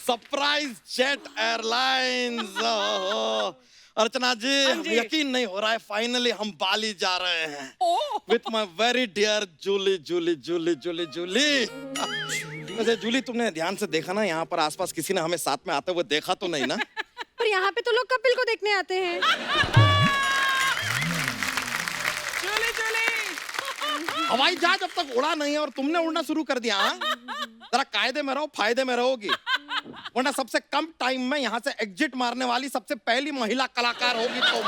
Surprise Jet Airways. Archana ji, यकीन नहीं हो रहा है, फाइनली हम बाली जा रहे हैं with my very dear Julie Julie Julie Julie Julie. वैसे जूली, तुमने ध्यान से देखा ना, यहाँ पर आसपास किसी ने हमें साथ में आते हुए देखा तो नहीं ना? पर यहाँ पे तो लोग कपिल को देखने आते हैं। जूली जूली, हवाई जहाज अब तक उड़ा नहीं है और तुमने उड़ना शुरू कर दिया। जरा कायदे में रहो, फायदे में रहोगी, वरना सबसे कम टाइम में यहाँ से एग्जिट मारने वाली सबसे पहली महिला कलाकार होगी तुम।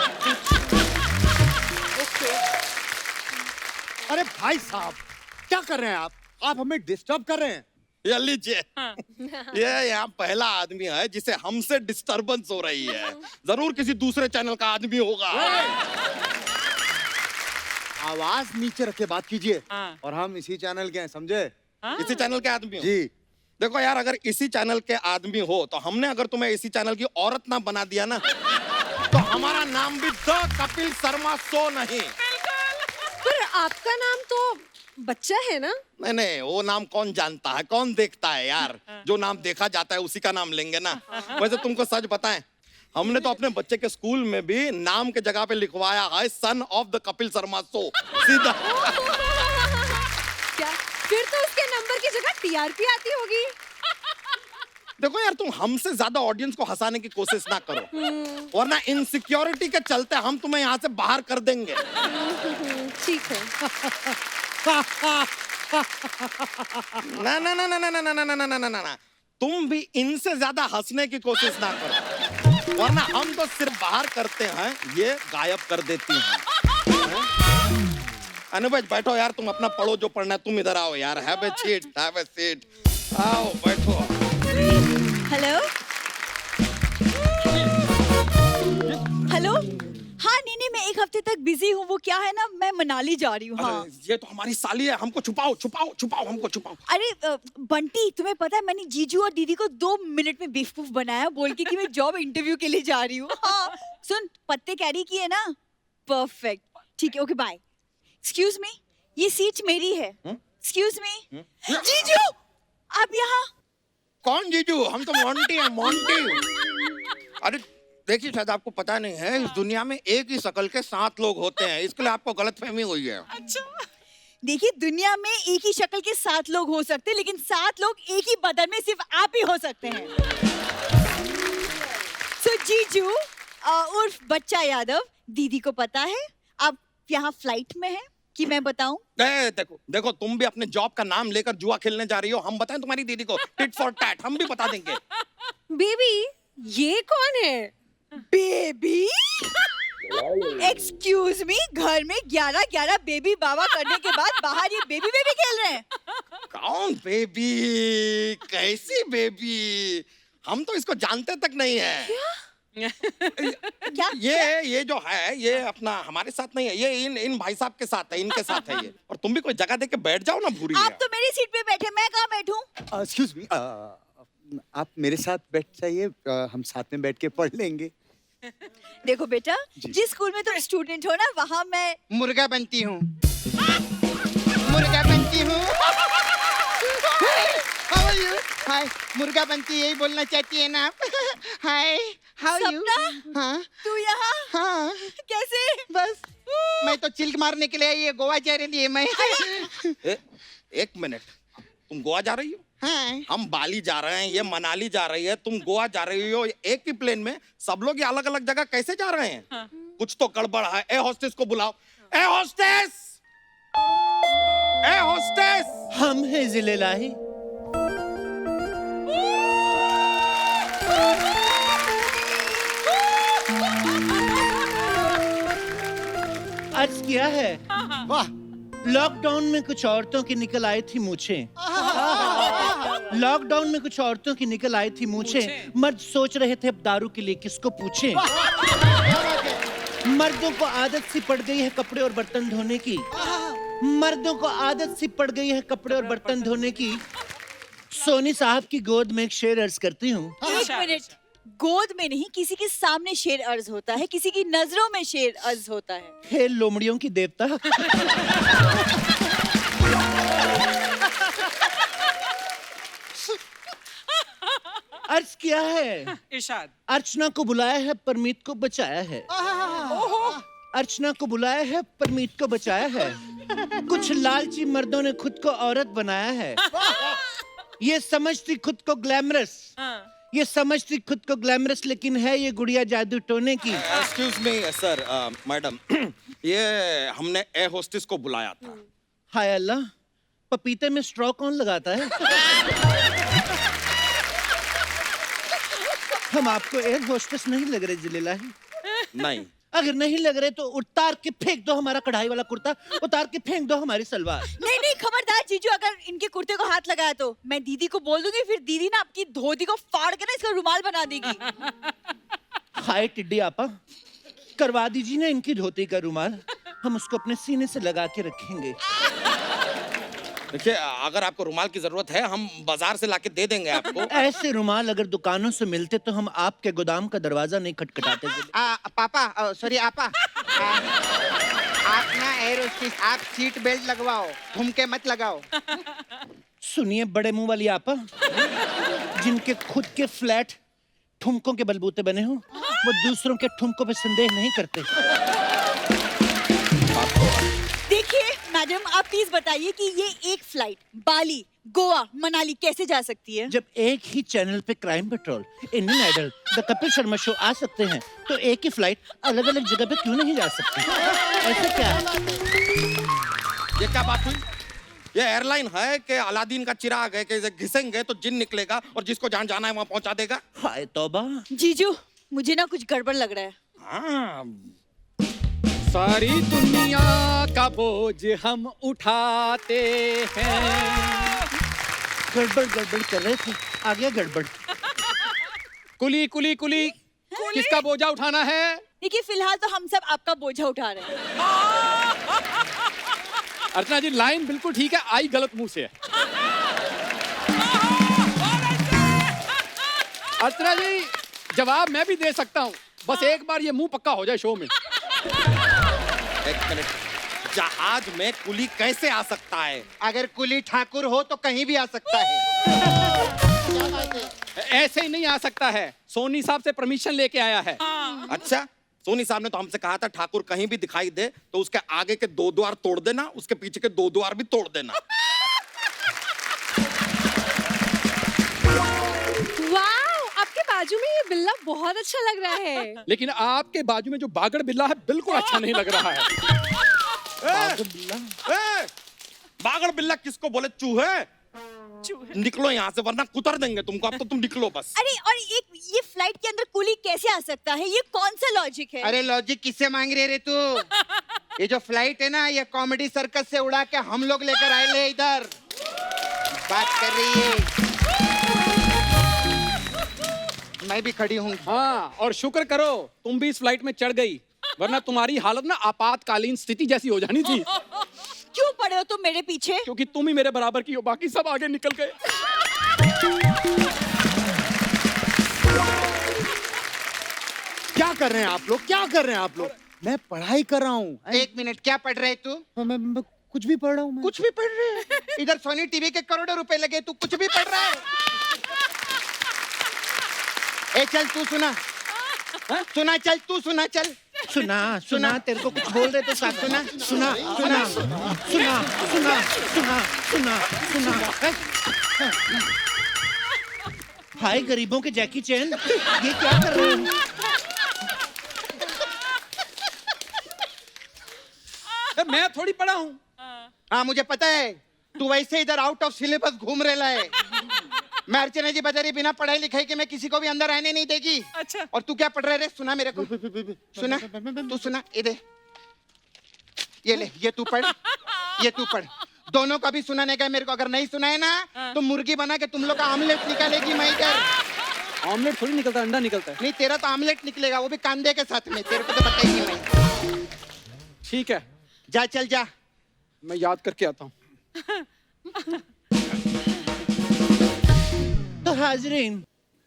अरे भाई साहब, क्या कर रहे हैं आप? आप हमें डिस्टर्ब कर रहे हैं। ये लीजिए, ये यहाँ पहला आदमी है जिसे हमसे डिस्टरबेंस हो रही है। जरूर किसी दूसरे चैनल का आदमी होगा। आवाज नीचे रख के बात कीजिए। हाँ। और हम इसी चैनल के हैं, समझे? इसी चैनल के आदमी हो? जी। देखो यार, अगर इसी चैनल के आदमी हो तो हमने अगर तुम्हें इसी चैनल की औरत ना बना दिया ना, तो हमारा नाम भी द कपिल शर्मा शो नहीं। पर आपका नाम तो बच्चा है ना? नहीं नहीं, वो नाम कौन जानता है, कौन देखता है यार? जो नाम देखा जाता है उसी का नाम लेंगे ना। वैसे तुमको सच बताएं, हमने तो अपने बच्चे के स्कूल में भी नाम के जगह पे लिखवाया है son of the Kapil Sharma show, सीधा। क्या फिर तो उसके नंबर की जगह टीआरपी आती होगी। देखो यार, तुम हमसे ज्यादा ऑडियंस को हंसाने की कोशिश ना करो, वरना इनसिक्योरिटी के चलते हम तुम्हें यहाँ से बाहर कर देंगे। ठीक है। ना ना ना ना ना ना ना ना ना ना ना ना, तुम भी इनसे ज्यादा हंसने की कोशिश ना करो, वरना हम तो सिर्फ बाहर करते हैं, ये गायब कर देती हैं। अनुज बैठो यार, तुम अपना पढ़ो जो पढ़ना है। तुम इधर आओ यार, have a seat, have a seat, आओ बैठो। Hello hello. हाँ नहीं, मैं एक हफ्ते तक बिजी हूँ। वो क्या है ना, मैं मनाली जा रही हूँ। हाँ। ये तो हमारी साली है, हमको छुपाओ छुपाओ छुपाओ, हमको छुपाओ। अरे बंटी, तुम्हें पता है मैंने जीजू और दीदी को 2 मिनट में बेवकूफ बनाया बोल के कि मैं जॉब इंटरव्यू के लिए जा रही हूँ। हाँ सुन, पत्ते कैरी किए ना? परफेक्ट, ठीक है, ओके बाय। एक्सक्यूज मी, ये सीट मेरी है। Excuse me. जीजू आप यहाँ? कौन जीजू? हम तो मोंटी हैं, मोंटी। अरे देखिए, शायद आपको पता नहीं है, इस दुनिया में एक ही शक्ल के 7 लोग होते हैं, इसके लिए आपको गलतफहमी हुई है। अच्छा। देखिए, दुनिया में एक ही शक्ल के 7 लोग हो सकते हैं, लेकिन 7 लोग एक ही बदन में सिर्फ आप ही हो सकते हैं। सो जीजू उर्फ बच्चा यादव, दीदी को पता है आप यहाँ फ्लाइट में हैं कि मैं बताऊं? देखो देखो, तुम भी अपने जॉब का नाम लेकर जुआ खेलने जा रही हो। हम बताएं तुम्हारी दीदी को, टिट फॉर टैट, हम भी बता देंगे। बेबी, ये कौन है? बेबी? एक्सक्यूज मी, घर में 11-11 बेबी बाबा करने के बाद बाहर ये बेबी बेबी खेल रहे हैं? कौन बेबी? कैसी बेबी? हम तो इसको जानते तक नहीं है। क्या? ये जो है, ये अपना हमारे साथ नहीं है, ये इन भाई साहब के साथ है, इनके साथ है ये। और तुम भी कोई जगह देख के बैठ जाओ ना, भूरी। आप तो मेरी सीट पे बैठे, मैं कहाँ बैठूं? एक्सक्यूज मी, आप मेरे साथ बैठ जाइए, हम साथ में बैठ के पढ़ लेंगे। देखो बेटा, जिस स्कूल में तुम स्टूडेंट हो ना, वहाँ मैं मुर्गा बनती हूँ। मुर्गा बनती हूँ। How are you? हाय, मुर्गा बनती, यही बोलना चाहती है ना आप? हाय, how are you? सपना, हाँ तू यहाँ हाँ, कैसे? बस मैं तो चिल्क मारने के लिए ये गोवा जा रही है मैं। एक मिनट, तुम गोवा जा रही हो? हाँ। हम बाली जा रहे हैं, ये मनाली जा रही है, तुम गोवा जा रही हो। एक ही प्लेन में सब लोग ये अलग अलग जगह कैसे जा रहे हैं? कुछ तो गड़बड़ है। ए हॉस्टेस को बुलाओ। ए हॉस्टेस, ए हॉस्टेस। हम हैं जिले लाही। आज क्या है? वाह, लॉकडाउन में कुछ औरतों की निकल आई थी मूछें। लॉकडाउन में कुछ औरतों की निकल आई थी मूछें। मर्द सोच रहे थे अब दारू के लिए किसको पूछें। मर्दों को आदत सी पड़ गई है कपड़े और बर्तन धोने की। मर्दों को आदत सी पड़ गई है कपड़े और बर्तन धोने की। सोनी साहब की गोद में एक शेर अर्ज करती हूँ। एक मिनट, गोद में नहीं, किसी के सामने शेर अर्ज होता है, किसी की नजरों में शेर अर्ज होता है। हे लोमड़ियों की देवता। अर्ज किया है, इरशाद। अर्चना को बुलाया है, परमीत को बचाया है। अर्चना को बुलाया है, परमीत को बचाया है। कुछ लालची मर्दों ने खुद को औरत बनाया है। ये समझती खुद को ग्लैमरस, ये समझती खुद को ग्लैमरस, लेकिन है ये गुड़िया जादू टोने की। एक्सक्यूज मी सर, मैडम, ये हमने ए होस्टेस को बुलाया था। हाय अल्लाह, पपीते में स्ट्रॉ कौन लगाता है? हम आपको एयर होस्टेस नहीं लग रहे जिलेलाही। नहीं, अगर नहीं लग रहे तो उतार के फेंक दो हमारा कढ़ाई वाला कुर्ता, उतार के फेंक दो हमारी सलवार। नहीं नहीं, खबरदार जीजू, अगर इनके कुर्ते को हाथ लगाया तो मैं दीदी को बोल दूंगी, फिर दीदी ना आपकी धोती को फाड़ के ना इसका रुमाल बना देगी। हाय टिड्डी आपा, करवा दीजिए ना इनकी धोती का रुमाल, हम उसको अपने सीने से लगा के रखेंगे। देखिए, अगर आपको रुमाल की जरूरत है हम बाजार से लाके दे देंगे आपको। ऐसे रुमाल अगर दुकानों से मिलते तो हम आपके गोदाम का दरवाजा नहीं खटखटाते। पापा, सॉरी आपा, आप ना एयर होस्टेस, आप सीट बेल्ट लगवाओ, ठुमके मत लगाओ। सुनिए बड़े मुंह वाली आपा, जिनके खुद के फ्लैट ठुमकों के बलबूते बने हो, वो दूसरों के ठुमकों पे संदेह नहीं करते। देखिए मैडम, आप प्लीज बताइए कि ये एक फ्लाइट बाली, गोवा, मनाली कैसे जा सकती है? जब एक ही चैनल पे Crime Patrol, Indian Idol, The Kapil Sharma Show आ सकते हैं, तो एक ही फ्लाइट अलग अलग जगह पे क्यों नहीं जा सकती? ऐसा क्या है? ये क्या बात हुई? ये एयरलाइन है कि अलादीन का चिराग है कि इसे घिसेंगे तो जिन निकलेगा और जिसको जहाँ जाना है वहाँ पहुँचा देगा? हाय तौबा। जीजू, मुझे ना कुछ गड़बड़ लग रहा है। हाँ, सारी दुनिया का बोझ हम उठाते हैं। गड़बड़ गड़बड़ कर रहे थे, आ गया गड़बड़। कुली कुली कुली, किसका बोझा उठाना है? देखिए फिलहाल तो हम सब आपका बोझा उठा रहे हैं। अर्चना जी, लाइन बिल्कुल ठीक है, आई गलत मुंह से है। अर्चना जी, जवाब मैं भी दे सकता हूँ, बस एक बार ये मुंह पक्का हो जाए शो में। एक मिनट, जहाज में कुली कैसे आ सकता है? अगर कुली ठाकुर हो तो कहीं भी आ सकता है। ऐसे ही नहीं आ सकता है, सोनी साहब से परमिशन लेके आया है। अच्छा, सोनी साहब ने तो हमसे कहा था ठाकुर कहीं भी दिखाई दे तो उसके आगे के 2 द्वार तोड़ देना, उसके पीछे के 2 द्वार भी तोड़ देना। वाह, आपके बाजू में ये बिल्ला बहुत अच्छा लग रहा है। लेकिन आपके बाजू में जो बागड़ बिल्ला है बिल्कुल अच्छा नहीं लग रहा है। बागड़ बिल्ला किसको बोले? चूहे। निकलो यहाँ से वरना कुतर देंगे तुमको। अब तो तुम निकलो बस। अरे और एक ये फ्लाइट के अंदर कुली कैसे आ सकता है? ये कौन सा लॉजिक है? अरे लॉजिक किससे मांग रही है रे तू? ये जो फ्लाइट है ना, ये कॉमेडी सर्कस से उड़ा के हम लोग लेकर आए ले इधर। बात कर रही है, मैं भी खड़ी हूँ। हाँ, और शुक्र करो तुम भी इस फ्लाइट में चढ़ गई, वरना तुम्हारी हालत ना आपातकालीन स्थिति जैसी हो जानी थी। क्यों पड़े हो तुम मेरे पीछे? क्योंकि तुम ही मेरे बराबर की हो, बाकी सब आगे निकल गए। क्या कर रहे हैं आप लोग? क्या कर रहे हैं आप लोग? मैं पढ़ाई कर रहा हूँ। एक मिनट, क्या पढ़ रहे तू? मैं कुछ भी पढ़ रहा हूँ। कुछ भी पढ़ रहे हैं? इधर सोनी टीवी के करोड़ों रुपए लगे, तू कुछ भी पढ़ रहा है? ए चल तू सुना, सुना चल, तू सुना चल। सुना सुना, तेरे को कुछ बोल रहे तो साथ सुना सुना सुना सुना सुना सुना सुना सुना। हाय गरीबों के जैकी चैन, ये क्या कर रहे हो? मैं थोड़ी पढ़ा हूँ। हाँ मुझे पता है, तू वैसे इधर आउट ऑफ सिलेबस घूम रहा है। मैं अर्चना जी बता रही, बिना पढ़ाई लिखाई के मैं किसी को भी अंदर आने नहीं देगी। अच्छा। और तू क्या पढ़ रहा है रे? सुना मेरे को, सुना, तू सुना, इधर ये ले, ये तू पढ़, ये तू पढ़। दोनों का भी सुनाने का है मेरे को। अगर नहीं सुना है ना तो मुर्गी बना के तुम लोग का आमलेट निकालेगी मैं इधर। ऑमलेट थोड़ी निकलता, अंडा निकलता है। नहीं, तेरा तो आमलेट निकलेगा, वो भी कांदे के साथ में। तेरे को तो बताइए मैं। ठीक है, जा चल जा। मैं याद करके आता हूँ। तो हाजरीन,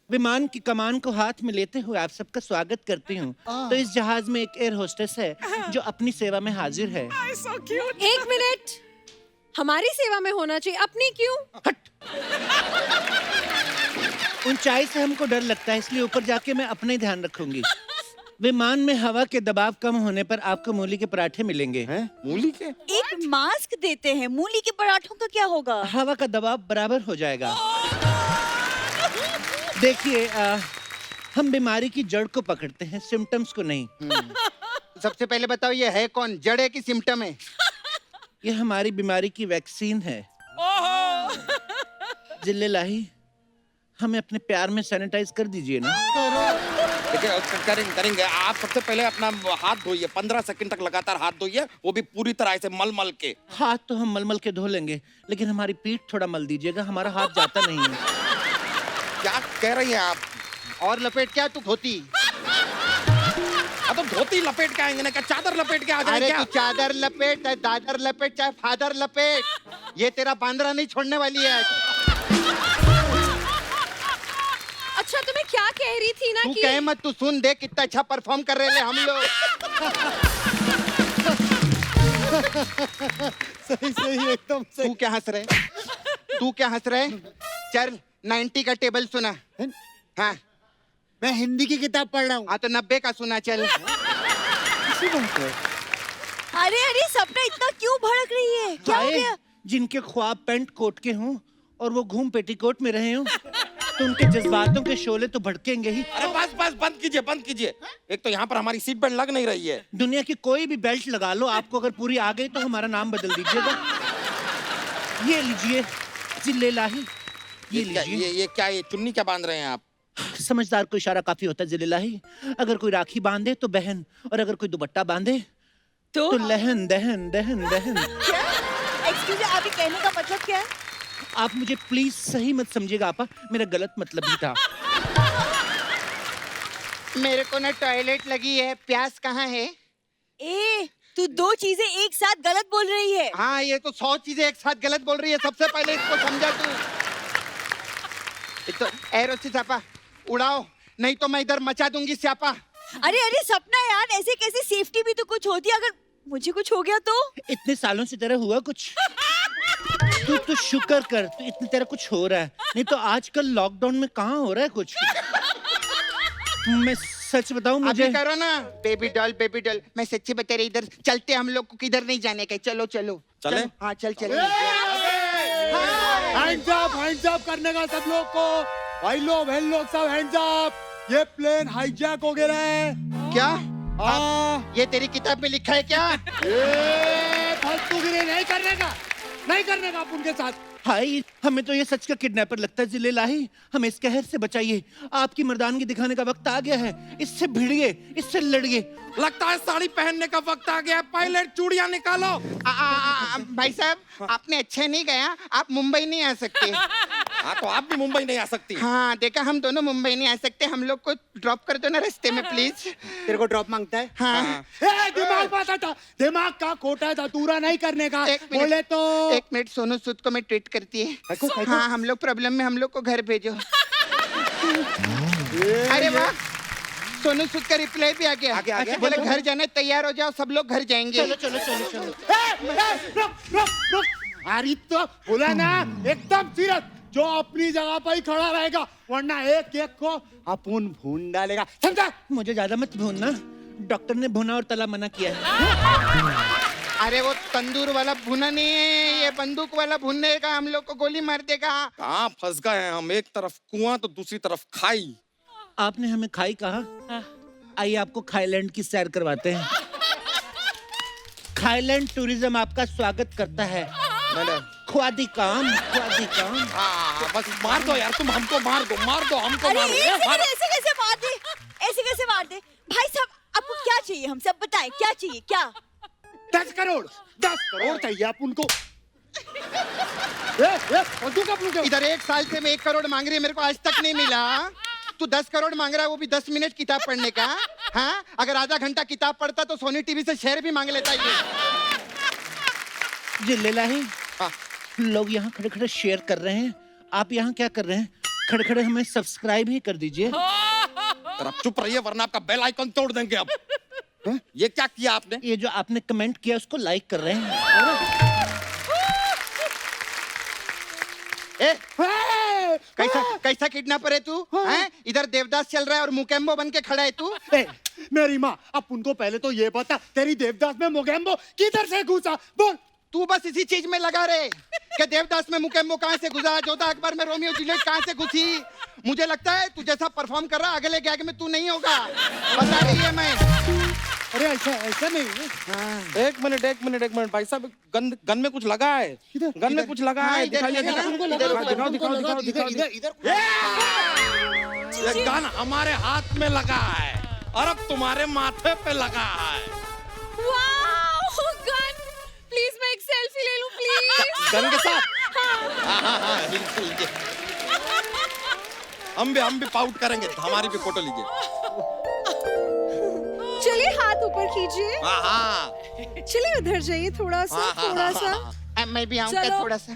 विमान की कमान को हाथ में लेते हुए आप सबका स्वागत करती हूँ। तो इस जहाज में एक एयर होस्टेस है जो अपनी सेवा में हाजिर है। So cute. एक मिनट, हमारी सेवा में होना चाहिए, अपनी क्यों? ऊंचाई से हमको डर लगता है, इसलिए ऊपर जाके मैं अपना ही ध्यान रखूंगी। विमान में हवा के दबाव कम होने पर आपको मूली के पराठे मिलेंगे। हैं? मूली के? एक मास्क देते हैं, मूली के पराठों का क्या होगा? हवा का दबाव बराबर हो जाएगा। देखिए, हम बीमारी की जड़ को पकड़ते हैं, सिम्टम्स को नहीं। सबसे पहले बताओ ये है कौन, जड़ है कि सिम्टम है? ये हमारी बीमारी की वैक्सीन है। जिल्ले लाही, हमें अपने प्यार में सैनिटाइज कर दीजिए ना। देखिए, करेंगे करेंगे। आप सबसे पहले अपना हाथ धोइए, 15 सेकंड तक लगातार हाथ धोइए, वो भी पूरी तरह से मल मल के। हाथ तो हम मलमल के धो लेंगे, लेकिन हमारी पीठ थोड़ा मल दीजिएगा, हमारा हाथ जाता नहीं है। क्या कह रही हैं आप? और लपेट क्या तू धोती? अब तो धोती लपेट के आएंगे ना, क्या चादर लपेट के आ जाएंगे अरे क्या? तू चादर लपेट, चाहे दादर लपेट, चाहे फादर लपेट, ये तेरा बांद्रा नहीं छोड़ने वाली है। अच्छा तो मैं क्या कह रही थी ना तू कि कहे मत, तू सुन, देख कितना अच्छा परफॉर्म कर रहे हैं हम लोग। सही सही एकदम सही। तू क्या हंस रहे? तू क्या हंस रहे? चल 90 का टेबल सुना। हाँ मैं हिंदी की किताब पढ़ रहा हूँ। हाँ तो 90 का सुना। चल अरे अरे सपना इतना क्यों भड़क रही है? क्या हो हाय, गया? जिनके ख्वाब पैंट कोट के हों और वो घूम पेटीकोट में रहे हों, तो उनके जज्बातों के शोले तो भड़केंगे ही। अरे बस बस, बंद कीजिए बंद कीजिए। एक तो यहाँ पर हमारी सीट बेल्ट लग नहीं रही है। दुनिया की कोई भी बेल्ट लगा लो, आपको अगर पूरी आ गई तो हमारा नाम बदल दीजिएगा। ये लीजिए जिल्ले लाही, ये लीजिए। ये क्या, ये चुन्नी क्या बांध रहे हैं आप? समझदार को इशारा काफी होता है जिल्ले लाही। अगर कोई राखी बांधे तो बहन, और अगर कोई दुपट्टा बांधे तो लहन दहन दहन दहन। क्या? एक्सक्यूज मी, अभी कहने का मतलब क्या है? आप मुझे प्लीज सही मत समझिएगा आपा, मेरा गलत मतलब ही था। मेरे को ना टॉयलेट लगी है, प्यास कहाँ है? ए, तू दो चीजें एक साथ गलत बोल रही है। हाँ ये तो 100 चीजें एक साथ गलत बोल रही है। सबसे पहले इसको समझा तू। एक तो एरो से स्यापा उड़ाओ, नहीं तो मैं इधर मचा दूंगी स्यापा। अरे अरे सपना यार, ऐसे कैसे? सेफ्टी भी तो कुछ होती है, अगर मुझे कुछ हो गया तो? इतने सालों से तेरा हुआ कुछ? तू तो शुक्र कर, तू इतने तेरा कुछ हो रहा है, नहीं तो आजकल लॉकडाउन में कहाँ हो रहा है कुछ। मैं सच बताऊं, मुझे अभी करो ना बेबी डॉल। मैं सच्ची बता रही, इधर चलते हम लोग को किधर नहीं जाने का। चलो चलो चले? हाँ चल चल। हैंड्स अप करने का सब लोग को। भाई लोग बहन लोग सब हैंड्स अप। ये प्लेन हाईजैक हो गया है। क्या? हाँ, ये तेरी किताब में लिखा है क्या? ये फालतूगिरी नहीं करने का आप उनके साथ। भाई, हमें तो ये सच का किडनैपर लगता है जिले लाही। हमें इस कहर से बचाइए, आपकी मर्दानगी दिखाने का वक्त आ गया है। इससे भिड़िए, इससे लड़िए। लगता है साड़ी पहनने का वक्त आ गया है। पहले चूड़ियां निकालो। भाई साहब आपने अच्छे नहीं गया, आप मुंबई नहीं आ सकते। हाँ तो आप भी मुंबई नहीं आ सकती। हाँ देखा, हम दोनों मुंबई नहीं आ सकते। हम लोग को ड्रॉप कर दो ना रास्ते में प्लीज। तेरे को ड्रॉप मांगता है? हाँ दिमाग मत हटा, दिमाग का खोटा धतूरा नहीं करने का। एक मिनट, बोले तो एक मिनट, सोनू सूद को मैं ट्वीट करती है। हाँ हम लोग प्रॉब्लम में, हम लोग को घर भेजो। अरे वाह, सोनू सूद का रिप्लाई भी आ गया। आ गया? बोले घर जाने तैयार हो जाओ, सब लोग घर जाएंगे। चलो चलो चलो चलो। रुक। अरे तो बोला ना, एकदम सीरियस, जो अपनी जगह पर ही खड़ा रहेगा, वरना एक एक को अपुन भून डालेगा, समझा? मुझे ज्यादा मत भूनना, डॉक्टर ने भुना और तला मना किया है। अरे वो तंदूर वाला भुना नहीं है, ये बंदूक वाला भुनने का, हम लोग को गोली मार देगा। कहाँ फंस गए हैं हम? एक तरफ कुआं तो दूसरी तरफ खाई। आपने हमें खाई कहा, आइए आपको खाईलैंड की सैर करवाते हैं। खाईलैंड टूरिज्म आपका स्वागत करता है। ख्वादी काम। बस मार दो यार, तुम हमको मार दो हमको अरे मार दो। एक सेकंड, ऐसे कैसे मार दे? ऐसे कैसे मार दे? भाई साहब आपको क्या चाहिए? हम सब बताएं क्या चाहिए? क्या? 10 करोड़ चाहिए आप उनको। इधर 1 साल से मैं 1 करोड़ मांग रही है, मेरे को आज तक नहीं मिला। तू 10 करोड़ मांग रहा है, वो भी 10 मिनट किताब पढ़ने का। हाँ अगर आधा घंटा किताब पढ़ता तो सोनी टीवी से शेयर भी मांग लेता ये। जिले लाही, लोग यहाँ खड़े खड़े शेयर कर रहे हैं, आप यहाँ क्या कर रहे हैं? खड़े खड़े हमें सब्सक्राइब ही कर दीजिए। आप चुप रहिए वरना आपका बेल आइकन तोड़ देंगे अब। ये क्या किया आपने? ये जो आपने कमेंट किया उसको लाइक कर रहे हैं। कैसा कैसा किडनैपर है तू? हैं? इधर देवदास चल रहा है और मुकेम्बो बन के खड़ा है तू। ए, मेरी माँ, अब उनको पहले तो ये बता, तेरी देवदास में मोगेम्बो किधर से घुसा? बोल। तू बस इसी चीज में लगा रहे कि देवदास में मुकेम्बो कहाँ से घुसा, जोधा अकबर में रोमियो जूलियट कहाँ से घुसी। मुझे लगता है तू जैसा परफॉर्म कर रहा अगले गैग में तू नहीं होगा, बता रही है मैं। अरे ऐसा ऐसा नहीं है। एक मिनट भाई साहब, गन में कुछ लगा है। किधर? गन में कुछ लगा है, दिखाइए ये गन हमारे हाथ में लगा है और अब तुम्हारे माथे पे लगा है। वाओ गन, प्लीज मैं एक सेल्फी ले लूं प्लीज। गन के साथ? हाँ, बिल्कुल। हम भी पाउट करेंगे, हमारी भी फोटो लीजिए। चलिए हाथ ऊपर कीजिए। हाँ। चलिए उधर जाइए थोड़ा सा। मैं भी आऊंगा चलो। थोड़ा सा।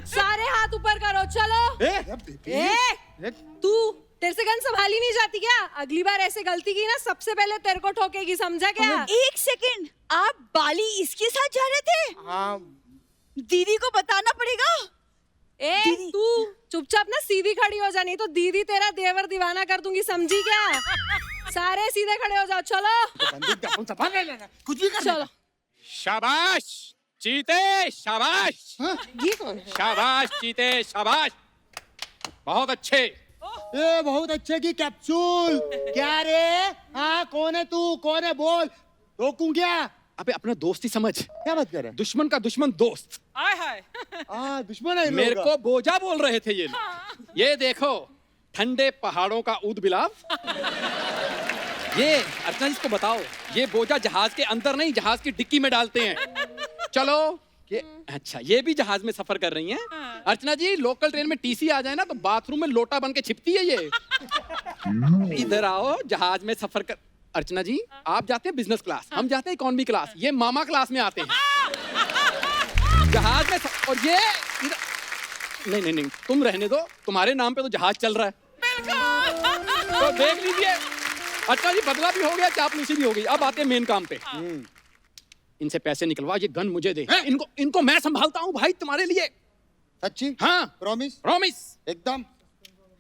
सारे हाथ ऊपर करो, चलो। तू, तेरे से गन संभाली नहीं जाती क्या? अगली बार ऐसे गलती की ना, सबसे पहले तेरे को ठोकेगी, समझा क्या? एक सेकंड, आप बाली इसके साथ जा रहे थे? हाँ। दीदी को बताना पड़ेगा। ए तू चुपचाप ना सीधी खड़ी हो जा, नहीं तो दीदी तेरा देवर दीवाना कर दूंगी, समझी क्या? सारे सीधे खड़े हो जाओ, चलो। कुछ भी कर। चलो। शाबाश चीते, शाबाश। ये कौन है? शाबाश चीते, शाबाश। बहुत अच्छे। ए, बहुत अच्छे की कैप्सूल। क्या रे? हाँ, कौन है तू? कौन है? बोल। रोकूं क्या? अबे अपना दोस्त ही समझ, क्या बात कर रहा है? दुश्मन का दुश्मन दोस्त। दुश्मन है इन मेरे लोगों को बोझा बोल रहे थे ये लोग। ये देखो, ठंडे पहाड़ों का ऊद बिलाव। ये अर्चना जी को बताओ, ये बोझा जहाज के अंदर नहीं, जहाज की डिक्की में डालते हैं। चलो ये अच्छा, ये भी जहाज में सफर कर रही हैं। अर्चना जी, लोकल ट्रेन में टीसी आ जाए ना तो बाथरूम में लोटा बन के छिपती है ये। इधर आओ, जहाज में सफर कर। अर्चना जी, आप जाते हैं बिजनेस क्लास, हम जाते हैं इकोनॉमी क्लास, ये मामा क्लास में आते हैं जहाज में। और ये नहीं, तुम रहने दो, तुम्हारे नाम पे तो जहाज चल रहा है। तो देख लीजिए, अर्चना जी, बदला भी हो गया, चापलूसी भी हो गई। अब आते हैं मेन काम पे। इनसे पैसे निकलवा, ये गन मुझे दे। इनको मैं संभालता हूँ भाई तुम्हारे लिए। सच्ची? हाँ, प्रॉमिस? प्रॉमिस। एकदम।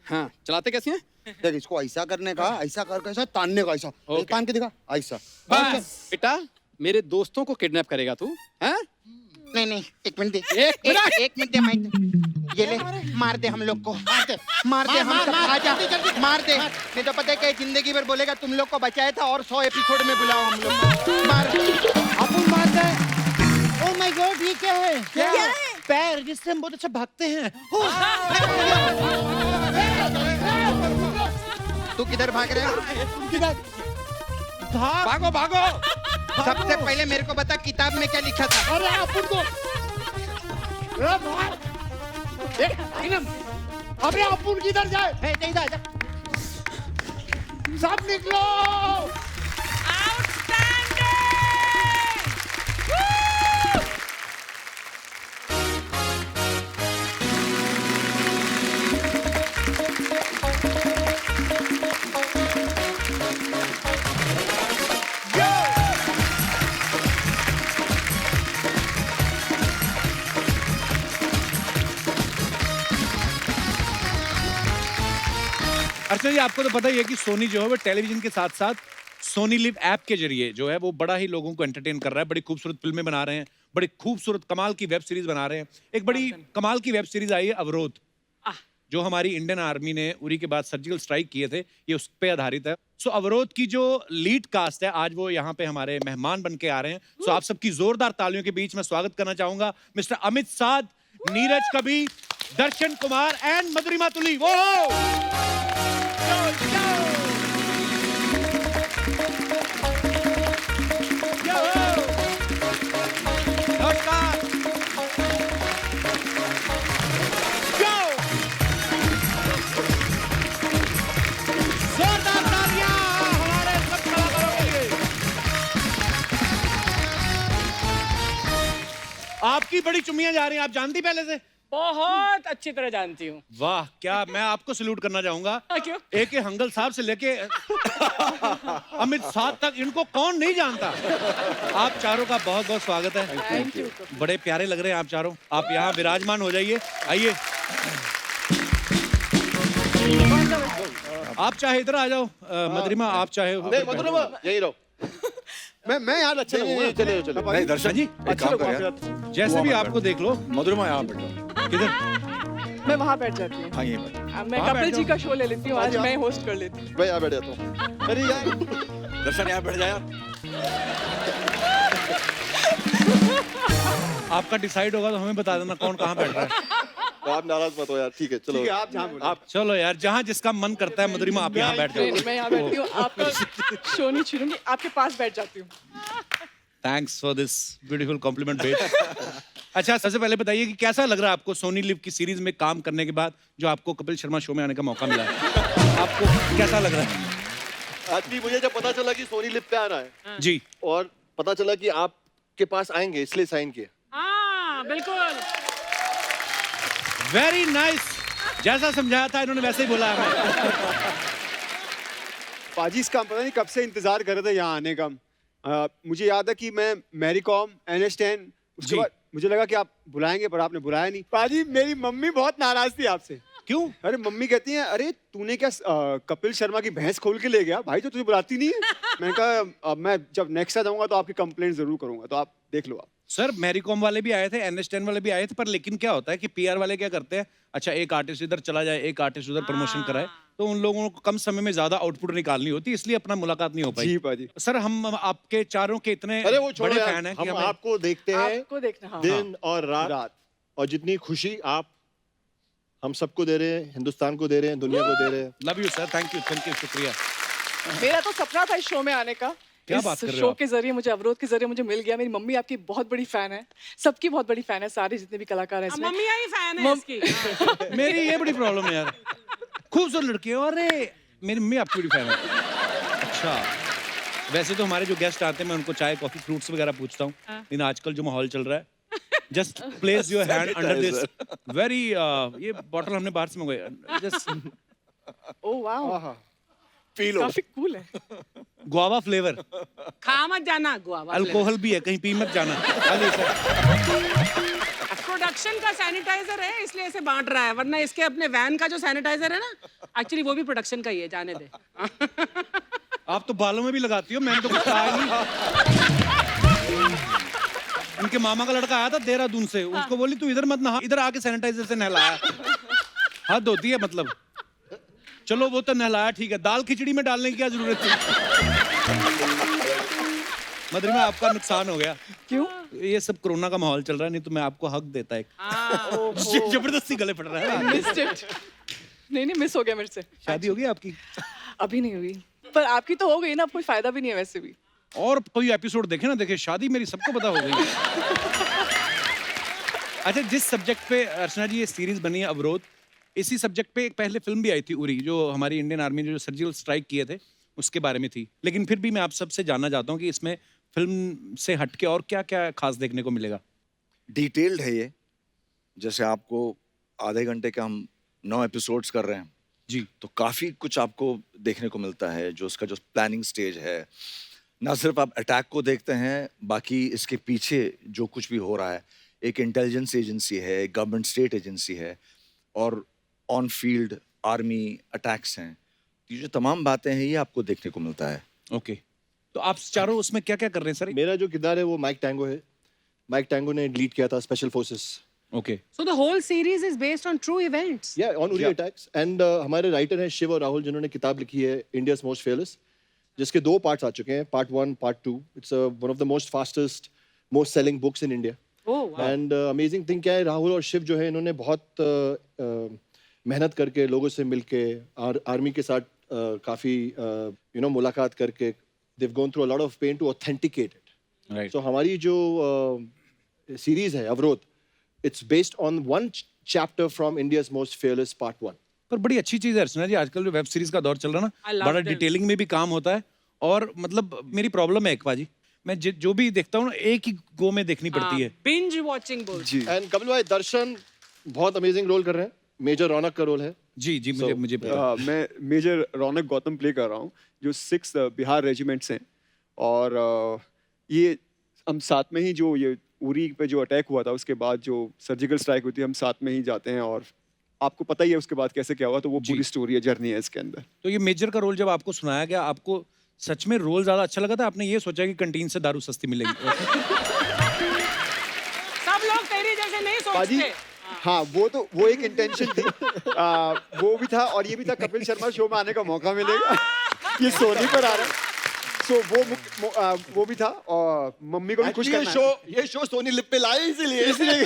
हाँ, चलाते कैसे हैं? देख, इसको ऐसा करने का, ऐसा करके ऐसा तानने का, ऐसा तान के दिखा, ऐसा। बस बेटा, मेरे दोस्तों को किडनैप करेगा तू? हैं? नहीं, एक मिनट दे। एक मिनट दे माइक। ये ले, मार दे हम लोग को, मार दे हम सब। आजा, मार दे। नहीं तो पता है कि जिंदगी भर बोलेगा तुम लोग को बचाया था और 100 एपिसोड में बुलाओ हम लोग को। मार। अपन मार दे। ओह माय गॉड, ये क्या है? क्या है? पैर जिससे हम बहुत अच्छा भागते हैं। तू किधर भाग रहे हो? भागो भागो। सबसे पहले मेरे को बता, किताब में क्या लिखा था? अरे अपन को। अबे अपन किधर जाए? सब निकलो। अर्चना जी, आपको तो पता ही है कि सोनी जो है वो टेलीविजन के साथ साथ सोनी लिव ऐप के जरिए जो है वो बड़ा ही लोगों को एंटरटेन कर रहा है। बड़ी खूबसूरत फिल्में बना रहे हैं, बड़ी खूबसूरत कमाल की वेब सीरीज बना रहे हैं। एक बड़ी कमाल की वेब सीरीज आई है अवरोध, जो हमारी इंडियन आर्मी ने उरी के बाद सर्जिकल स्ट्राइक किए थे, ये उस पे आधारित है। सो अवरोध की जो लीड कास्ट है, आज वो यहाँ पे हमारे मेहमान बन के आ रहे हैं। सो आप सबकी जोरदार तालियों के बीच मैं स्वागत करना चाहूंगा mister Amit Sadh, Neeraj Kabir, Darshan Kumar and मधुरिमा तुली। वो आपकी बड़ी चुम्मियां जा रही हैं, आप जानती पहले से? बहुत अच्छी तरह जानती हूँ। वाह, क्या मैं आपको सैल्यूट करना चाहूंगा। क्यों? ए हंगल साहब से लेके अमित साध तक इनको कौन नहीं जानता। आप चारों का बहुत बहुत स्वागत है। Thank you. बड़े प्यारे लग रहे हैं आप चारों। आप यहाँ विराजमान हो जाइए, आइए। आप चाहे इधर आ जाओ मधुरिमा, आप चाहे मधुरिमा यही रहो। मैं यार अच्छा चलिए चलिए चलिए। नहीं दर्शन जी, एक काम कर यार, जैसे भी आपको देख लो। मधुरिमा यहाँ बैठो। किधर? मैं वहाँ बैठ जाती हूँ। हाँ यहीं बैठो। मैं वहाँ कपिल बैठ जी जाओ। का शो ले लेती हूँ, आज मैं होस्ट कर लेती हूँ। मैं यहाँ बैठ जाता हूँ। अरे यार दर्शन यहाँ बैठ जा यार। आपका डिसाइड होगा तो हमें बता देना कौन कहाँ बैठ रहा है। आप नाराज मत हो यार, ठीक है चलो। आप जहाँ बोलो। आप चलो यार, जहाँ जिसका मन करता है। मधुरिमा आप यहाँ बैठ नहीं, जाओ। मैं यहाँ बैठती हूँ, आपका शो नहीं छूरूंगी, आपके पास बैठ जाती हूँ। Thanks for this beautiful compliment bet. अच्छा, सबसे पहले बताइए कि कैसा लग रहा है आपको सोनी लिव की सीरीज में काम करने के बाद, जो आपको कपिल शर्मा शो में आने का मौका मिला है? आपको कैसा लग रहा है? आज भी मुझे जब पता चला कि सोनी लिव पे आ रहा है जी, और पता चला कि आपके पास आएंगे, इसलिए साइन किया। हाँ बिल्कुल। Very nice. जैसा समझाया था इन्होंने वैसे ही बोला है। पाजी इसका हम पता नहीं कब से इंतजार कर रहे थे यहाँ आने का। मुझे याद है कि मैं मैरी कॉम, एनएस10, उसके जी। बाद मुझे लगा कि आप बुलाएंगे, पर आपने बुलाया नहीं। पाजी मेरी मम्मी बहुत नाराज थी आपसे। क्यों? अरे मम्मी कहती हैं, अरे तूने क्या कपिल शर्मा की भैंस खोल के ले गया भाई, तो तुझे बुलाती नहीं है। मैंने कहा अब मैं जब नेक्स्ट टाइम जाऊंगा तो आपकी कंप्लेंट जरूर करूंगा, तो आप देख लो आप। सर, मैरी कॉम वाले भी आए थे, एनएस10 वाले भी आए थे, पर लेकिन क्या होता है कि पीआर वाले क्या करते हैं, अच्छा एक आर्टिस्ट इधर चला जाए, एक आर्टिस्ट उधर प्रमोशन कराए, तो उन लोगों को कम समय में ज्यादा आउटपुट निकालनी होती है, इसलिए अपना मुलाकात नहीं हो पाई। जी पाजी। सर, हम आपके चारों के इतने अरे वो छोड़ो बड़े यार, फैन हैं कि हम हमें आपको देखते हैं आपको देखना, हाँ। दिन और रात, और जितनी खुशी आप हम सबको दे रहे हैं, हिंदुस्तान को दे रहे हैं, दुनिया को दे रहे हैं। Love you sir, thank you, शुक्रिया। मेरा तो सपना था इस शो में आने का। क्या इस बात कर रहे हो शो आप? के जरिए मुझे, अवरोध के जरिए मुझे मिल गया। मेरी मम्मी आपकी बहुत बड़ी फैन है, सबकी बहुत बड़ी फैन है, सारे जितने भी कलाकार हैं इसमें। मम्मी आई फैन है मम- इसकी। मेरी ये बड़ी प्रॉब्लम है यार, खूबसूरत लड़की है। अरे मेरी मम्मी आपकी बड़ी फैन है। अच्छा, वैसे तो हमारे जो गेस्ट आते हैं मैं उनको चाय, कॉफी, फ्रूट्स वगैरह पूछता हूँ, लेकिन आजकल जो माहौल चल रहा है, just place your hand under this very, ये बॉटल हमने बाहर से मंगवाई, जस्ट ओह वाह, पी लो। काफी कूल है। गुआवा फ्लेवर, खा मत जाना गुआवा। अल्कोहल भी है, कहीं पी मत जाना। खाली ऐसे। प्रोडक्शन का सैनिटाइजर है इसलिए इसे बांट रहा है, वरना इसके अपने वैन का जो सैनिटाइजर है ना, एक्चुअली वो भी प्रोडक्शन का ही है, जाने दे। आप तो बालों में भी लगाती हो, मैंने तो कुछ कहा ही नहीं। उनके मामा का लड़का आया था देहरादून से, उसको बोली तू इधर मत नहा, इधर आके सैनिटाइजर से नहलाया। हद होती है मतलब। चलो वो तो नहलाया ठीक है, दाल खिचड़ी में डालने की क्या जरूरत थी? मधुरिमा आपका नुकसान हो गया। क्यों? ये सब कोरोना का माहौल चल रहा है, नहीं तो मैं आपको हक देता एक। जबरदस्ती गले पड़ रहा है। Missed it. नहीं मिस हो गया मेरे से। शादी होगी आपकी? अभी नहीं हुई, पर आपकी तो हो गई ना, अब कोई फायदा भी नहीं है वैसे भी। और कोई एपिसोड देखे ना देखे, शादी मेरी सबको पता हो गई। अच्छा, जिस सब्जेक्ट पे अर्चना जी ये सीरीज बनी है अवरोध, इसी सब्जेक्ट पे एक पहले फिल्म भी आई थी उरी, जो हमारी इंडियन आर्मी ने जो सर्जिकल स्ट्राइक किए थे उसके बारे में थी। लेकिन फिर भी मैं आप सबसे जानना चाहता हूँ कि इसमें फिल्म से हटके और क्या क्या खास देखने को मिलेगा? डिटेल्ड है ये, जैसे आपको आधे घंटे के हम 9 एपिसोड्स कर रहे हैं जी, तो काफ़ी कुछ आपको देखने को मिलता है। जो उसका जो प्लानिंग स्टेज है, ना सिर्फ आप अटैक को देखते हैं, बाकी इसके पीछे जो कुछ भी हो रहा है, एक इंटेलिजेंस एजेंसी है, एक गवर्नमेंट स्टेट एजेंसी है, और ऑन फील्ड आर्मी अटैक्स हैं। ये जो तमाम बातें हैं ये आपको देखने को मिलता है। ओके, तो आप चारों उसमें क्या क्या कर रहे हैं सर? मेरा जो किरदार है वो माइक टैंगो है। माइक टैंगो ने लीड किया था special forces. Okay, So the whole series is based on true events. या ऑन उरी अटैक्स। एंड हमारे राइटर हैं शिव और राहुल, जिन्होंने किताब लिखी है इंडियाज मोस्ट फेयरलेस, जिसके 2 पार्ट्स आ चुके हैं, part 1, part 2। It's one of the most fastest, most selling books in India. Oh wow. And amazing thing क्या है, राहुल और शिव जो है, इन्होंने बहुत मेहनत करके, लोगों से मिलके, आर्मी के साथ काफ़ी मुलाकात करके, they've gone through a lot of pain to authenticate it. Right. So हमारी जो सीरीज है अवरोध, it's based on one chapter from India's most fearless part 1. पर बड़ी अच्छी चीज है अर्चना जी, आजकल जो वेब सीरीज का दौर चल रहा है I ना, love बड़ा them. डिटेलिंग में भी काम होता है। और मतलब मेरी प्रॉब्लम है एक बाजी, मैं जो भी देखता हूँ ना, एक ही गो में देखनी पड़ती है। Binge watching बोल। जी। एंड कपिल भाई, दर्शन बहुत अमेजिंग रोल कर रहे हैं, मेजर रौनक का रोल है। जी जी, मुझे पता। मैं मेजर रौनक गौतम प्ले कर रहा हूँ, जो 6 बिहार रेजिमेंट्स हैं। और ये हम साथ में ही, जो ये उरी पे जो अटैक हुआ था उसके बाद जो सर्जिकल स्ट्राइक होती है, हम साथ में ही जाते हैं और आपको पता ही है उसके बाद कैसे क्या हुआ, तो वो जी। पूरी स्टोरी है, जर्नी है इसके अंदर। तो ये मेजर का रोल जब आपको सुनाया गया, आपको सच में रोल ज्यादा अच्छा लगा था? आपने ये सोचा कि कैंटीन से दारू सस्ती मिलेगी? सब लोग तेरी जैसे नहीं बाजी, सोचते। हाँ वो एक इंटेंशन थी, वो भी था, और ये भी था कपिल शर्मा शो में आने का मौका मिलेगा, ये सोनी पर आ रहा है, सो वो भी था, और मम्मी को भी खुश करना है। ये शो सोनी लिप पे लाए इसीलिए।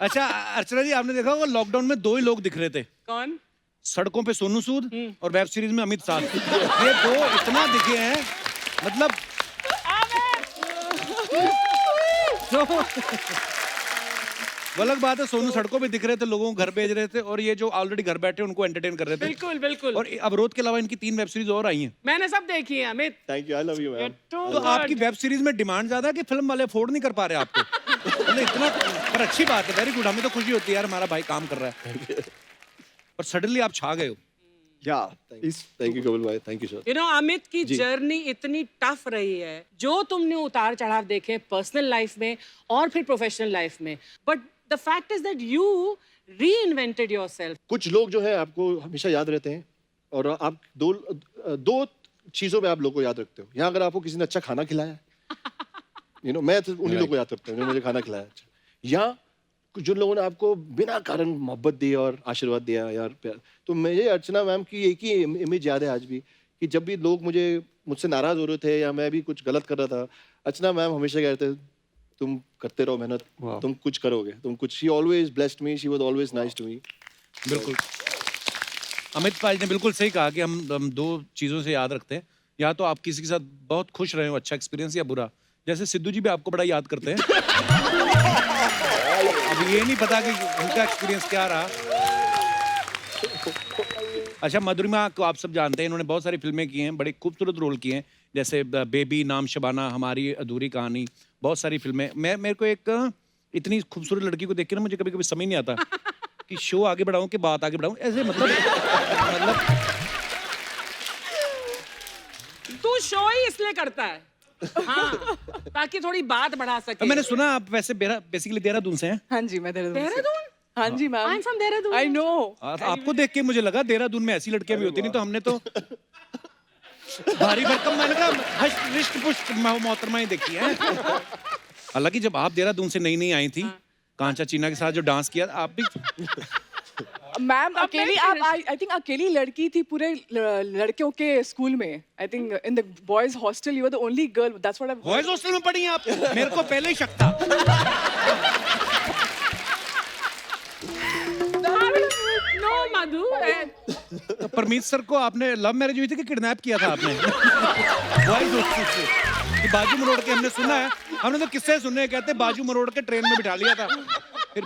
अच्छा अर्चना जी, आपने देखा होगा लॉकडाउन में 2 ही लोग दिख रहे थे, कौन? सड़कों पे सोनू सूद और वेब सीरीज में अमित शाह। ये 2 इतना दिखे हैं, मतलब वो अलग बात है, सोनू सड़कों पे दिख रहे थे, लोगों को घर भेज रहे थे, और ये जो ऑलरेडी घर बैठे उनको एंटरटेन कर रहे थे। बिल्कुल बिल्कुल। और अवरोध के अलावा इनकी 3 वेब सीरीज और आई हैं। मैंने सब देखी है Amit. Thank you, I love you ma'am. तो आपकी वेब सीरीज में डिमांड ज्यादा है कि फिल्म वाले अफोर्ड नहीं कर पा रहे आपको? मतलब इतना, पर अच्छी बात है, वेरी गुड, हमें तो खुशी होती है यार हमारा भाई काम कर रहा है। पर सडनली आप छा गए हो। थैंक यू कपिल भाई, thank you sir. You know Amit की जर्नी इतनी टफ रही है, जो तुमने उतार चढ़ाव देखे पर्सनल लाइफ में और फिर प्रोफेशनल लाइफ में, but the fact is that you reinvented yourself. कुछ लोग जो है आपको हमेशा याद रहते हैं, और आप दो चीजों में आप लोगों को याद रखते हो। यहाँ अगर आपको किसी ने अच्छा खाना खिलाया, मैं तो उन्हीं लोगों को याद रखता हूँ जिन्होंने मुझे खाना खिलाया अच्छा, या जिन लोगों ने आपको बिना कारण मोहब्बत दी और आशीर्वाद दिया यार प्यार। तो मुझे अर्चना मैम की एक ही इमेज याद है आज भी, कि जब भी लोग मुझसे नाराज हो रहे थे या मैं भी कुछ गलत कर रहा था, अर्चना मैम हमेशा कहते थे तुम करते रहो मेहनत, तुम कुछ करोगे, तुम कुछ। She always blessed me, she was always nice to me. बिल्कुल, अमित पाजी ने बिल्कुल सही कहा कि हम 2 चीजों से याद रखते हैं, या तो आप किसी के साथ बहुत खुश रहे हो, अच्छा एक्सपीरियंस, या बुरा। जैसे सिद्धू जी भी आपको बड़ा याद करते हैं। अब ये नहीं पता कि उनका एक्सपीरियंस क्या रहा। अच्छा, मधुरिमा को आप सब जानते हैं, इन्होंने बहुत सारी फिल्में की हैं, बड़े खूबसूरत रोल किए हैं, जैसे बेबी, नाम शबाना, हमारी अधूरी कहानी, बहुत सारी फिल्में। मेरे को एक इतनी खूबसूरत लड़की को देख के ना मुझे कभी कभी समझ नहीं आता कि शो आगे बढ़ाऊं कि बात आगे बढ़ाऊं, ऐसे मतलब तू शो ही इसलिए करता है, हाँ, ताकि थोड़ी बात बढ़ा सके। मैंने सुना आप वैसे बेसिकली देहरादून से हैं। हाँ जी, मैं देहरादून से। देहरादून? हाँ जी ma'am. I'm from Dehradun. I know। आपको देख के मुझे लगा देहरादून में ऐसी लड़कियां भी होती नहीं, तो हमने तो भारी भरकम, मैंने कहा हष्ट पुष्ट मोहतरमा देखी है। हालांकि जब आप देहरादून से नई आई थी, कांचा चीना के साथ जो डांस किया, आप भी मैम अकेली, आप आई थिंक अकेली लड़की थी पूरे लड़कियों के स्कूल में। I think in the boys hostel you were the only girl, that's what I. Boys hostel में पढ़ी हैं आप? मेरे को पहले ही शक था। नो मधु, तो परमीत सर को आपने लव मैरिज हुई थी कि किडनैप किया था आपने? बॉयज हॉस्टल से कि बाजू मरोड़ के, हमने सुना है, हमने तो किस्से सुने, कहते बाजू मरोड़ के ट्रेन में बिठा लिया था, फिर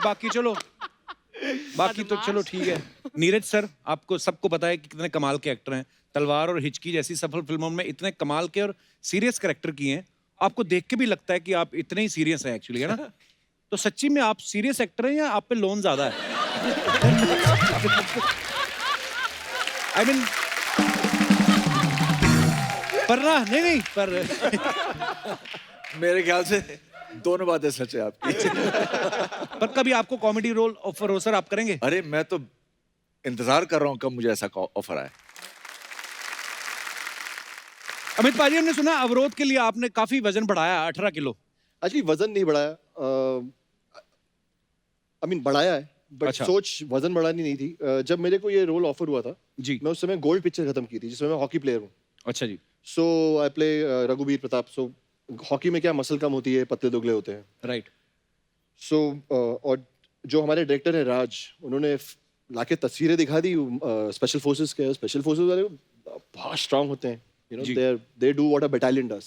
बाकी तो चलो ठीक है। नीरज सर, आपको सबको पता है कि कितने कमाल के एक्टर हैं, तलवार और हिचकी जैसी सफल फिल्मों में इतने कमाल के और सीरियस कैरेक्टर किए हैं, आपको देख के भी लगता है कि आप इतने ही सीरियस हैं एक्चुअली, है ना? तो सच्ची में आप सीरियस एक्टर हैं या आप पे लोन ज्यादा है? आई मीन पर ना, नहीं पर मेरे ख्याल से दोनों बातें सच है आपकी। पर कभी आपको कॉमेडी रोल ऑफर हो सर, आप करेंगे? अरे मैं तो इंतजार कर रहा हूँ कब मुझे ऐसा ऑफर आए। अमित पाजी, हमने सुना अवरोध के लिए आपने काफी वजन बढ़ाया, 18 किलो। एक्चुअली वजन नहीं बढ़ाया, बढ़ाया है, बट अच्छा। सोच वजन बढ़ानी नहीं थी। जब मेरे को ये रोल ऑफर हुआ था जी, मैं उस समय गोल्ड पिक्चर खत्म की थी, जिसमें मैं हॉकी प्लेयर हूँ। अच्छा जी। सो आई प्ले रघुवीर प्रताप। सो हॉकी में क्या मसल कम होती है, पतले दुगले होते हैं, राइट। सो और जो हमारे डायरेक्टर है राज, उन्होंने लाके तस्वीरें दिखा दी स्पेशल फोर्सेस के। स्पेशल फोर्सेस वाले बहुत स्ट्रांग होते हैं, they do what a battalion does,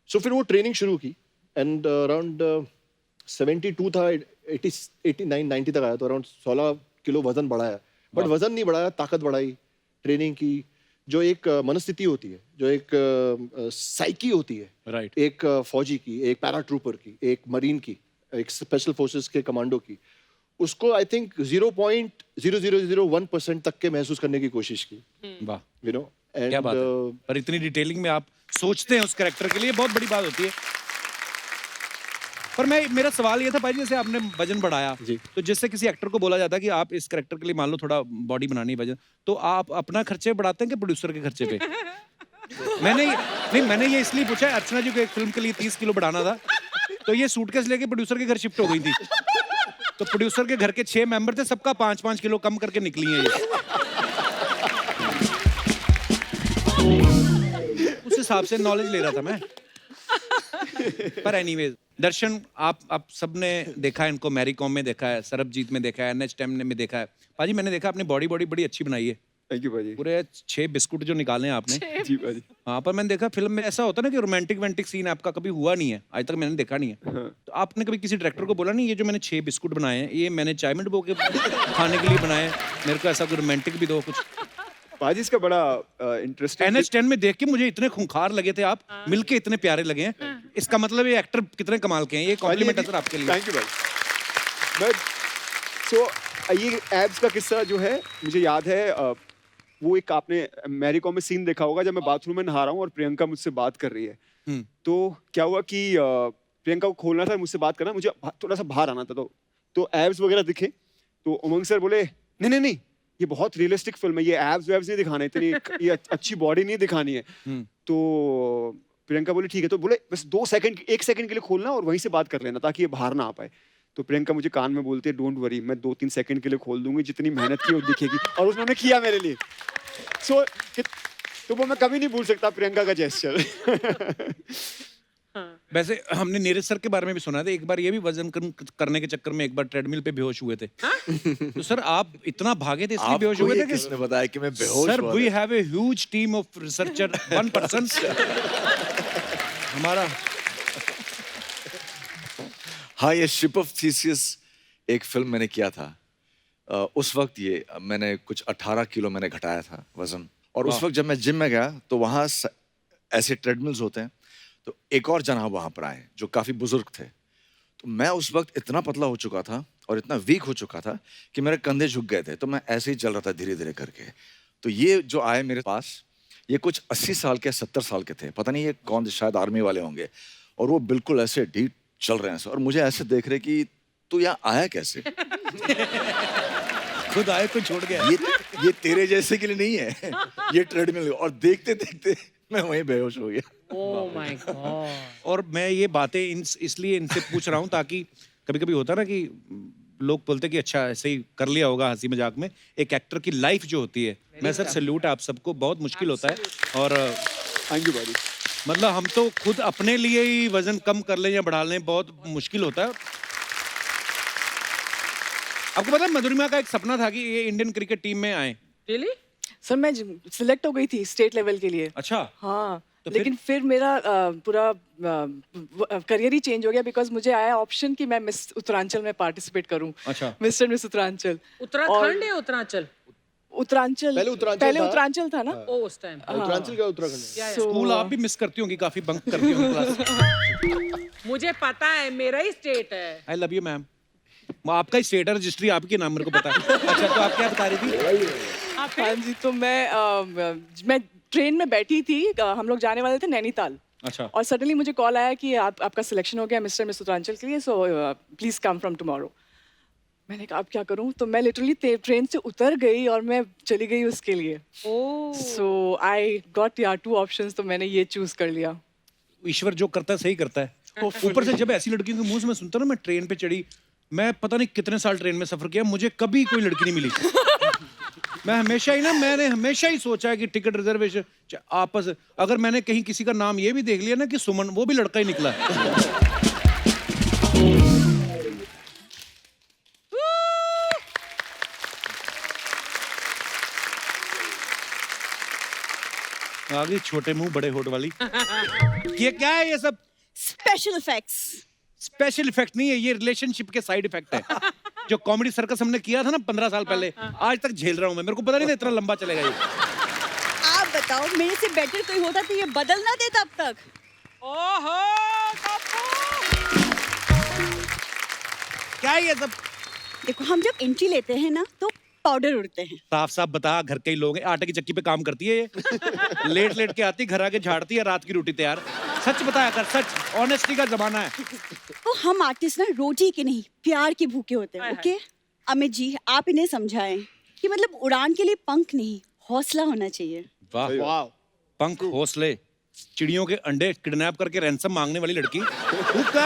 so फिर वो ट्रेनिंग शुरू की, एंड अराउंड 72 था, 89 90 तक आया, तो अराउंड 16 किलो वजन बढ़ाया। बट वजन नहीं बढ़ाया, ताकत बढ़ाई, ट्रेनिंग की। जो एक मनस्थिति होती है, जो एक साइकी होती है, राइट, एक फौजी की, एक पैराट्रूपर की, एक मरीन की, एक स्पेशल फोर्सेस के कमांडो की, उसको आई थिंक 0.0001% तक के महसूस करने की कोशिश की। वाह, क्या बात है। पर इतनी डिटेलिंग में आप सोचते हैं उस कैरेक्टर के लिए, बहुत बड़ी बात होती है। पर मैं मेरा सवाल ये था भाई, जैसे आपने वजन बढ़ाया जी। तो जिससे किसी एक्टर को बोला जाता है कि आप इस कैरेक्टर के लिए मान लो थोड़ा बॉडी बनानी है, वजन, तो आप अपना खर्चे बढ़ाते हैं कि प्रोड्यूसर के खर्चे पे? मैंने ये इसलिए पूछा है, अर्चना जी को एक फिल्म के लिए 30 किलो बढ़ाना था, तो ये सूटकेस लेके प्रोड्यूसर के घर शिफ्ट हो गई थी, तो प्रोड्यूसर के घर के 6 मेंबर थे, सबका 5-5 किलो कम करके निकली है ये। उस हिसाब से नॉलेज ले रहा था मैं। पर एनीवेज, दर्शन, आप सबने देखा है इनको, मैरी कॉम में देखा है, सरबजीत में देखा है, NH10 में देखा है। पाजी मैंने देखा आपने बॉडी बड़ी अच्छी बनाई है। थैंक यू भाजी। पूरे 6 बिस्कुट जो निकाले हैं आपने। जी भाजी। हाँ, पर मैंने देखा फिल्म में ऐसा होता है ना कि रोमांटिक सीन आपका कभी हुआ नहीं है, आज तक मैंने देखा नहीं है। तो आपने कभी किसी डायरेक्टर को बोला नहीं, ये जो मैंने 6 बिस्कुट बनाए हैं ये मैंने चाय में डुबो के खाने के लिए बनाए हैं, मेरे को ऐसा कोई रोमांटिक भी दो कुछ? भाजी इसका बड़ा इंटरेस्टिंग NH10 में देख के मुझे इतने खूंखार लगे थे आप, मिलके इतने प्यारे लगे हैं। इसका मतलब ये एक्टर कितने कमाल के हैं, ये कॉम्प्लीमेंट है सर आपके लिए। थैंक यू भाई। सो ये एब्स का किस्सा जो है मुझे याद है, वो एक आपने मैरी कॉम में सीन देखा होगा जब मैं बाथरूम में नहा रहा हूँ और प्रियंका मुझसे बात कर रही है। तो क्या हुआ कि प्रियंका को खोलना था, मुझसे बात करना, मुझे थोड़ा सा बाहर आना था, तो एब्स वगैरह दिखे, तो उमंग सर बोले नहीं ये बहुत रियलिस्टिक फिल्म है, ये एब्स वेब्स नहीं दिखाने, इतनी ये अच्छी बॉडी नहीं दिखानी है। तो प्रियंका बोली ठीक है, तो बोले बस 1 सेकंड के लिए खोलना और वहीं से बात कर लेना ताकि ये बाहर ना आ पाए। तो प्रियंका मुझे कान में बोलते डोंट वरी, मैं 2-3 सेकंड के लिए खोल दूंगी, जितनी मेहनत की वो दिखेगी, और उन्होंने किया मेरे लिए। तो वो मैं कभी नहीं भूल सकता प्रियंका का जेस्चर। वैसे हमने नीरज सर के बारे में भी सुना था, एक बार ये भी वजन कम करने के चक्कर में एक बार ट्रेडमिल पे बेहोश हुए थे। तो सर आप इतना भागे थे इसलिए बेहोश हुए थे? किसने बताया कि मैं बेहोश सर, हुआ वी था? Have a huge team of researcher, 1 person हमारा। हाँ, ये शिप ऑफ थीसिस एक फिल्म मैंने किया था। उस वक्त ये मैंने कुछ 18 किलो मैंने घटाया था वजन, और उस वक्त जब मैं जिम में गया तो वहाँ ऐसे ट्रेडमिल्स होते हैं, तो एक और जना वहाँ पर आए जो काफ़ी बुजुर्ग थे। तो मैं उस वक्त इतना पतला हो चुका था और इतना वीक हो चुका था कि मेरे कंधे झुक गए थे, तो मैं ऐसे ही चल रहा था धीरे धीरे करके। तो ये जो आए मेरे पास, ये कुछ 80 साल के 70 साल के थे, पता नहीं ये कौन, शायद आर्मी वाले होंगे, और वो बिल्कुल ऐसे ढीठ चल रहे हैं और मुझे ऐसे देख रहे कि तू यहाँ आया कैसे? खुद आए को छोड़ गया। ये तेरे जैसे के लिए नहीं है, ये ट्रेडमिल। और देखते देखते मैं वहीं बेहोश हो गया। Oh my God. और मैं ये बातें इसलिए इनसे पूछ रहा हूँ ताकि कभी कभी होता है ना कि लोग बोलते कि अच्छा ऐसे ही कर लिया होगा हंसी मजाक में, एक एक्टर की लाइफ जो होती है, मैं सर सैल्यूट है आप सबको, बहुत मुश्किल होता है। और थैंक यू भाई। मतलब हम तो खुद अपने लिए ही वजन कम कर लें या बढ़ा लें, बहुत मुश्किल होता है। आपको पता है मधुरिमा का एक सपना था कि ये इंडियन क्रिकेट टीम में आए। Really? सर मैं सिलेक्ट हो गई थी स्टेट लेवल के लिए। अच्छा। हाँ, तो लेकिन फिर मेरा पूरा करियर ही चेंज हो गया, बिकॉज मुझे आया ऑप्शन कि मैं मिस उत्तरांचल में पार्टिसिपेट करूं। अच्छा। Mister miss Uttaranchal. उत्तराखंड या उत्तरांचल? उत्तरांचल पहले उत्तरांचल था ना। ओ, उस टाइम उत्तरांचल का उत्तराखंड। स्कूल आप भी मिस करती होंगी, काफी बंक करती होंगी क्लास। मुझे पता है, मेरा ही स्टेट है। I love you ma'am. आपका ही स्टेट है, रजिस्ट्री आपकी नाम, मेरे को पता है। अच्छा, तो आप क्या बता रही थी? हाँ जी, तो मैं ट्रेन में बैठी थी, हम लोग जाने वाले थे नैनीताल। अच्छा। और सडनली मुझे कॉल आया कि आपका सिलेक्शन हो गया मिस्टर मिस उत्तरांचल के लिए, so please come from tomorrow. मैंने कहा अब क्या करूं, तो मैं लिटरली ट्रेन से उतर गई और मैं चली गई उसके लिए। सो आई गॉट 2 ऑप्शंस, तो मैंने ये चूज कर लिया। ईश्वर जो करता है सही करता है। ऊपर से जब ऐसी लड़कियों के मुंह से मैं सुनता ना, मैं ट्रेन पे चढ़ी, मैं पता नहीं कितने साल ट्रेन में सफर किया, मुझे कभी कोई लड़की नहीं मिली। मैंने हमेशा ही सोचा है कि टिकट रिजर्वेशन आपस, अगर मैंने कहीं किसी का नाम ये भी देख लिया ना कि सुमन, वो भी लड़का ही निकला। आ गई छोटे मुंह बड़े होठ वाली। ये क्या है ये सब? Special effects. स्पेशल इफेक्ट नहीं है, ये रिलेशनशिप के साइड इफेक्ट है। जो कॉमेडी सर्कस हमने किया था ना 15 साल पहले, आज तक झेल रहा हूं मैं, मेरे को पता नहीं था इतना लंबा चलेगा ये। आप बताओ, मेरे से बेटर कोई होता तो ये बदल ना देता अब तक। ओहो, क्या है ये सब? देखो, हम जब एंट्री लेते हैं ना, तो पाउडर उड़ते हैं। साफ साफ बता, घर के ही लोग हैं, आटे की चक्की पे काम करती है ये। लेट लेट के आती, घर आके झाड़ती है, रात की रोटी तैयार। सच बताया कर, सच, ऑनेस्टी का जमाना है। तो हम आर्टिस्ट ना रोटी के नहीं प्यार के भूखे होते हैं। ओके अमित जी, आप इन्हें समझाएं कि मतलब उड़ान के लिए पंख नहीं, हौसला होना चाहिए। वाह वाह, पंख, हौसले, चिड़ियों के अंडे किडनैप करके रैंसम मांगने वाली लड़की। तू क्या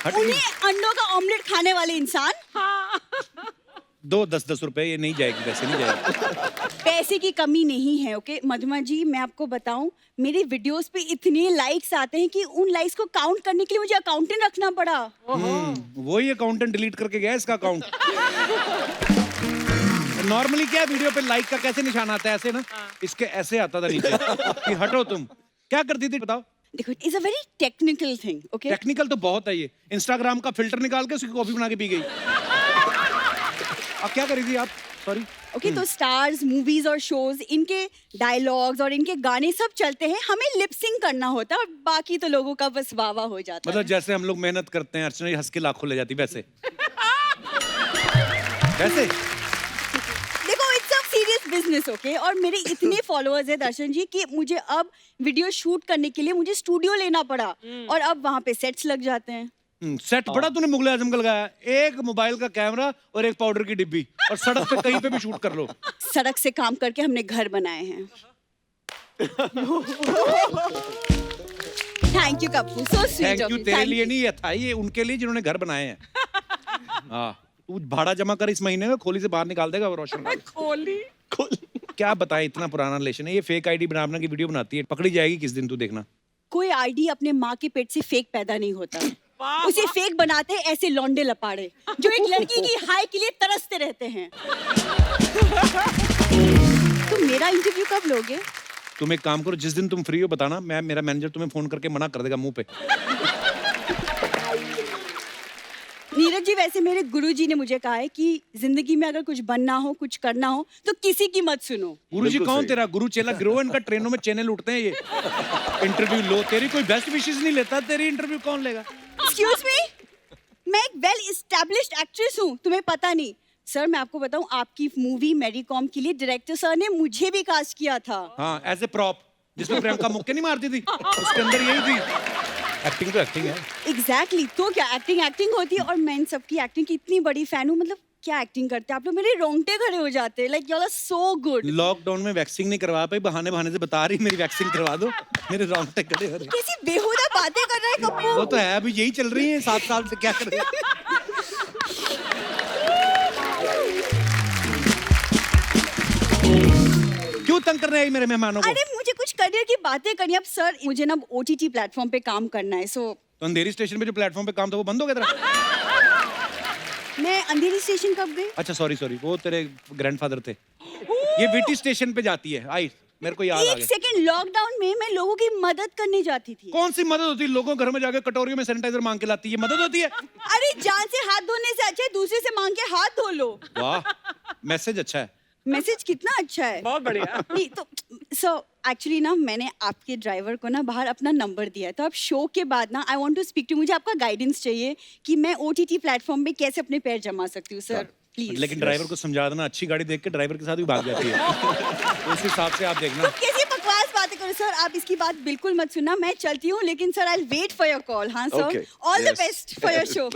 हट, उन्हें अंडों का ऑमलेट खाने वाले इंसान। दो 10-10 रुपए, ये नहीं जाएगी, वैसे नहीं जाएगी। पैसे की कमी नहीं है। ओके मधुमा जी, मैं आपको बताऊं, मेरे वीडियोस पे इतने लाइक्स आते हैं कि उन लाइक्स को काउंट करने के लिए मुझे अकाउंटेंट रखना पड़ा। वही अकाउंटेंट डिलीट करके गया इसका अकाउंट। नॉर्मली क्या वीडियो पे लाइक का कैसे निशान आता है, ऐसे ना, इसके ऐसे आता था नीचे कि हटो तुम। क्या करती थी बताओ? देखो, it's a very technical thing. Okay technical तो बहुत है ये। इंस्टाग्राम का फिल्टर निकाल के उसकी कॉफी बना के पी गई। अब क्या करी थी आप? सॉरी। ओके तो स्टार्स, मूवीज और शोज, इनके डायलॉग्स और इनके गाने सब चलते हैं, हमें लिप सिंक करना होता है और बाकी तो लोगों का बस वाह वाह हो जाता मतलब है। जैसे हम लोग मेहनत करते हैं, अर्चना जी हंस के लाखों ले जाती, वैसे वैसे। देखो, it's a serious business. Okay और मेरे इतने फॉलोअर्स हैं दर्शन जी कि मुझे अब वीडियो शूट करने के लिए मुझे स्टूडियो लेना पड़ा और अब वहाँ पे सेट्स लग जाते हैं। सेट बड़ा तूने मुगल आजम का लगाया, एक मोबाइल का कैमरा और एक पाउडर की डिब्बी, और सड़क पे कहीं पे भी शूट कर लो। सड़क से काम करके हमने घर बनाए हैं। Thank you Kappu, so sweet. Thank you तेरे लिए नहीं, ये था ये उनके लिए जिन्होंने घर बनाए हैं। हाँ, तू भाड़ा जमा कर इस महीने में, खोली से बाहर निकाल देगा वो रोशन। खोली क्या बताए, इतना पुराना रिलेशन है ये। फेक आईडी बना की वीडियो बनाती है, पकड़ी जाएगी किस दिन, तू देखना। कोई आईडी अपने माँ के पेट से फेक पैदा नहीं होता। उसे फेक बनाते हैं ऐसे लौंडे लपाड़े जो एक लड़की की हाय के लिए तरसते रहते हैं। तुम मेरा इंटरव्यू कब लोगे? तुम एक काम करो, जिस दिन तुम फ्री हो बताना, मैं, मेरा मैनेजर तुम्हें फोन करके मना कर देगा मुंह पे। नीरज जी, वैसे मेरे गुरुजी ने मुझे कहा है कि जिंदगी में अगर कुछ बनना हो, कुछ करना हो तो किसी की मत सुनो। गुरुजी कौन तेरा गुरु चेला गिरोह? इनका ट्रेनों में चैनल उठते हैं ये। इंटरव्यू लो, तेरी कोई बेस्ट विशेस नहीं लेता, तेरी इंटरव्यू कौन लेगा? एक्सक्यूज मी, मैं एक वेल एस्टैब्लिश्ड एक्ट्रेस हूँ, तुम्हें पता नहीं। सर मैं आपको बताऊं, आपकी मूवी मैरी कॉम के लिए डायरेक्टर सर ने मुझे भी कास्ट किया था। हाँ, एज ए प्रॉप, जिसमें प्रियंका मुक्के नहीं मारती थी, उसके अंदर यही थी। एक्टिंग तो एक्टिंग है। एग्जैक्टली तो क्या एक्टिंग होती है। और मैं इन सबकी एक्टिंग की इतनी बड़ी फैन हूँ। मतलब क्या एक्टिंग करते हैं आप लोग, मेरे रोंगटे खड़े हो जाते हैं। Like you are so good. Lockdown में वैक्सीन नहीं करवा पाई, बहाने बहाने से बता रही मेरी वैक्सीन करवा दो, मेरे रोंगटे खड़े हो रहे। कैसी बेहुदा बातें कर रहा है कप्पू। वो तो है, अभी यही चल रही है 7 साल से, क्या कर रहे हैं? क्यों तंग कर रहे हैं मेरे मेहमानों को? अरे मुझे कुछ करियर की बातें करनी। अब सर मुझे ना OTT प्लेटफॉर्म पे काम करना है। सो तो अंधेरी स्टेशन पे जो प्लेटफॉर्म पे काम था वो बंद हो गया तेरा? मैं अंधेरी स्टेशन कब गई? अच्छा सॉरी, वो तेरे ग्रैंडफादर थे। ये वीटी स्टेशन पे जाती है, आई मेरे को याद आ एक गया। सेकंड, लॉकडाउन में मैं लोगों की मदद करने जाती थी। कौन सी मदद होती है? लोगों घर में जाके कटोरियों में सैनिटाइजर मांग के लाती है, मदद होती है? अरे जान से हाथ धोने से अच्छा है दूसरे से मांग के हाथ धो लो। वाह, मैसेज अच्छा है। मैसेज कितना अच्छा है। बहुत बढ़िया। नहीं तो सो एक्चुअली ना मैंने आपके ड्राइवर को ना बाहर अपना नंबर दिया है, तो आप शो के बाद ना I want to speak to, मुझे आपका गाइडेंस चाहिए कि मैं OTT प्लेटफॉर्म पे कैसे अपने पैर जमा सकती हूँ सर, प्लीज। लेकिन ड्राइवर को समझा देना, अच्छी गाड़ी देख के ड्राइवर के साथ भी भाग जाती है। उस हिसाब से आप देखना। तो कैसी बकवास बातें करो सर, आप इसकी बात बिल्कुल मत सुनना, मैं चलती हूँ। लेकिन sir I will wait for your call. हाँ sir, all the best for your show.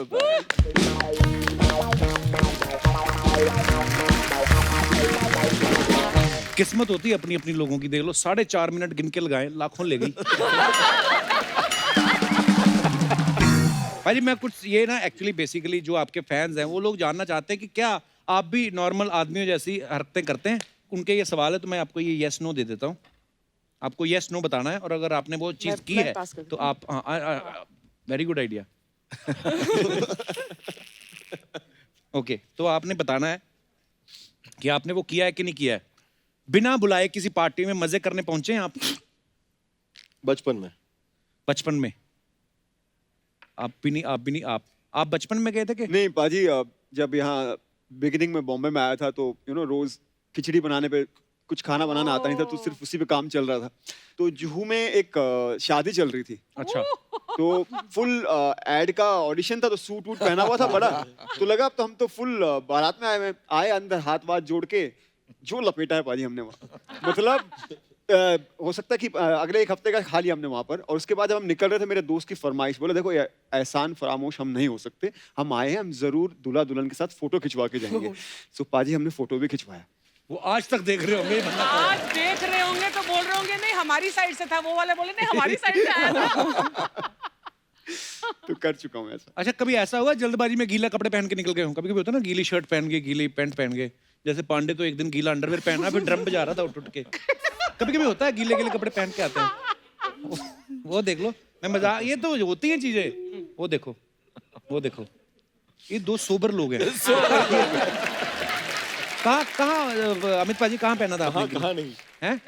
किस्मत होती है अपनी अपनी लोगों की, देख लो 4.5 मिनट गिन के लगाए, लाखों ले गई। भाई मैं कुछ ये ना एक्चुअली बेसिकली जो आपके फैंस हैं वो लोग जानना चाहते हैं कि क्या आप भी नॉर्मल आदमियों जैसी हरकतें करते हैं? उनके ये सवाल है, तो मैं आपको ये यस नो दे देता हूँ। आपको यस नो बताना है, और अगर आपने वो चीज की है तो आप, वेरी गुड आइडिया। ओके, तो आपने बताना है कि आपने वो किया है कि नहीं किया है। बिना बुलाए किसी पार्टी में मजे करने पहुंचे हैं आप? बचपन में। बचपन में आप भी नहीं, आप बचपन में गए थे कि नहीं पाजी, जब यहाँ बिगिनिंग में बॉम्बे में आया था तो रोज खिचड़ी बनाने पे कुछ खाना बनाना आता नहीं था, तो सिर्फ उसी पे काम चल रहा था। तो जुहू में एक शादी चल रही थी। अच्छा। तो फुल एड का ऑडिशन था, तो सूट वूट पहना हुआ था बड़ा, तो लगा अब तो हम तो फुल बारात में आए अंदर हाथ वाथ जोड़ के, जो लपेटा है पाजी हमने वहाँ, मतलब हो सकता है कि अगले एक हफ्ते का खा लिया हमने वहाँ पर। और उसके बाद जब हम निकल रहे थे, मेरे दोस्त की फरमाइश, बोले देखो एहसान फरामोश हम नहीं हो सकते, हम आए हैं, हम जरूर दूल्हा दुल्हन के साथ फोटो खिंचवा के जाएंगे। सो पाजी हमने फोटो भी खिंचवाया। वो आज तक देख रहे होंगे, आज देख रहे होंगे तो बोल रहे होंगे नहीं हमारी साइड से था, वो वाले बोले नहीं हमारी साइड से आया था। तो कर चुका हूँ ऐसा। अच्छा, कभी ऐसा हुआ जल्दबाजी में गीला कपड़े पहन के निकल गए हो? कभी कभी होता है ना, गीली शर्ट पहन के, गीली पैंट पहन के, जैसे पांडे तो एक दिन गीला अंडरवेयर पहना, फिर ड्रम बजा रहा था उठ के। कभी कभी होता है गीले गीले कपड़े पहन के आते हैं। वो देख लो, मैं मजाक, ये तो होती हैं चीजें। वो देखो, वो देखो, ये दो सोबर लोग हैं। कहाँ अमित पाजी कहाँ पहना था आपने? कहाँ नहीं हैं?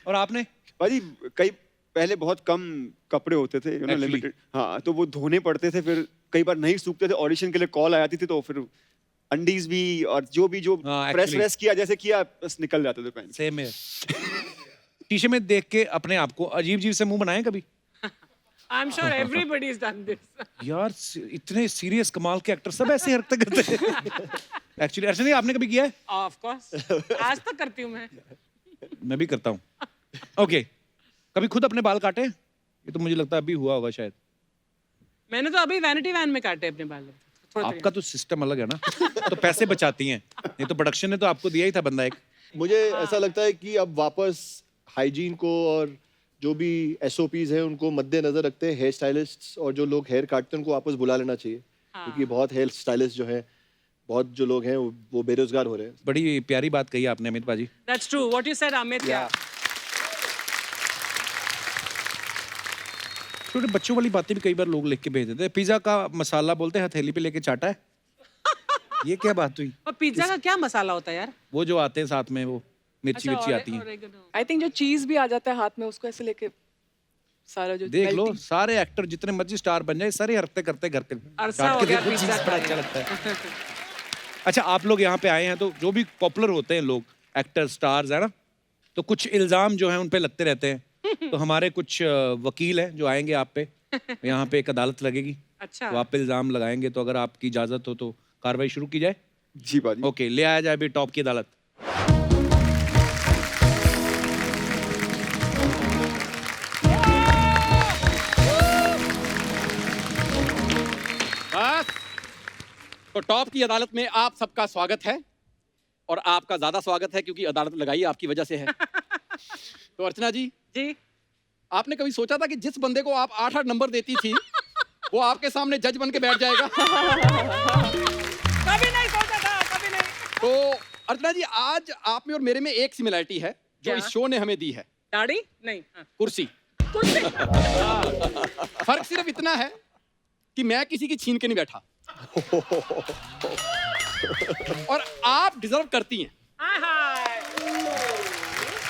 और आपने? भाजी कई पहले बहुत कम कपड़े होते थे, यू नो, लिमिटेड। हाँ, तो वो धोने पड़ते थे, फिर कई बार नहीं सूखते थे, ऑडिशन के लिए कॉल आ जाती थी, तो फिर अंडीज भी और जो प्रेस वेस किया जैसे किया, बस निकल जाते थे पहन। सेम है। शीशे में देख के अपने आप को अजीब अजीब से मुंह बनाए कभी? I'm sure everybody has done this. यार इतने सीरियस कमाल के एक्टर सब ऐसे हरकतें करते हैं। एक्चुअली अर्चना जी, आपने कभी किया है? Of course. आज तक करती हूँ मैं भी करता हूँ। ओके, कभी खुद अपने बाल काटे? ये तो मुझे लगता है अभी हुआ होगा शायद। मैंने तो अभी वैनिटी वैन में काटे अपने बाल। आपका तो सिस्टम अलग है ना, तो पैसे बचाती हैं। नहीं तो प्रोडक्शन ने तो आपको दिया ही था बंदा एक। मुझे ऐसा लगता है कि अब वापस हाइजीन को और जो भी SOPs हैं उनको मद्देनजर रखते हैं हेयर स्टाइलिस्ट्स और जो लोग हेयर काटते हैं उनको वापस बुला लेना चाहिए। क्योंकि बहुत हेयर स्टाइलिस्ट जो हैं, बहुत जो लोग हैं वो बेरोजगार हो रहे हैं। बड़ी प्यारी बात कही आपने अमित पाजी। That's true. What you said, Amit. Yeah. छोटे बच्चों वाली बातें भी कई बार लोग लिख के भेज देते हैं। पिज्जा का मसाला बोलते हैं हथेली पे लेके चाटा है। ये क्या बात हुई? और पिज्जा का क्या मसाला होता है यार? वो जो आते हैं साथ में, वो मिर्ची मिर्ची आती है। आई थिंक जो चीज भी आ जाता है हाथ में, उसको ऐसे लेके सारा जो देख लो, सारे एक्टर जितने मर्जी स्टार बन जाए, सारे हरकते करते घर के अरसा हो गया पिज्जा बड़ा अच्छा लगता है। अच्छा, आप लोग यहाँ पे आए हैं, तो जो भी पॉपुलर होते हैं लोग, एक्टर स्टार्स है ना, तो कुछ इल्जाम जो है उन पे लगते रहते हैं। तो हमारे कुछ वकील हैं जो आएंगे आप पे, यहाँ पे एक अदालत लगेगी। अच्छा। तो आप पे इल्जाम लगाएंगे, तो अगर आपकी इजाजत हो तो कार्रवाई शुरू की जाए। जी बाजी। ओके, ले आया जाए अभी टॉप की अदालत। बस, तो टॉप की अदालत में आप सबका स्वागत है, और आपका ज्यादा स्वागत है क्योंकि अदालत लगाई आपकी वजह से है। तो अर्चना जी, आपने कभी सोचा था कि जिस बंदे को आप 8-8 नंबर देती थी वो आपके सामने जज बन के बैठ जाएगा? कभी नहीं सोचा था, कभी नहीं। तो अर्चना जी, आज आप में और मेरे में एक सिमिलरिटी है जो इस शो ने हमें दी है। दाढ़ी नहीं, कुर्सी। फर्क सिर्फ इतना है कि मैं किसी की छीन के नहीं बैठा, और आप डिजर्व करती हैं।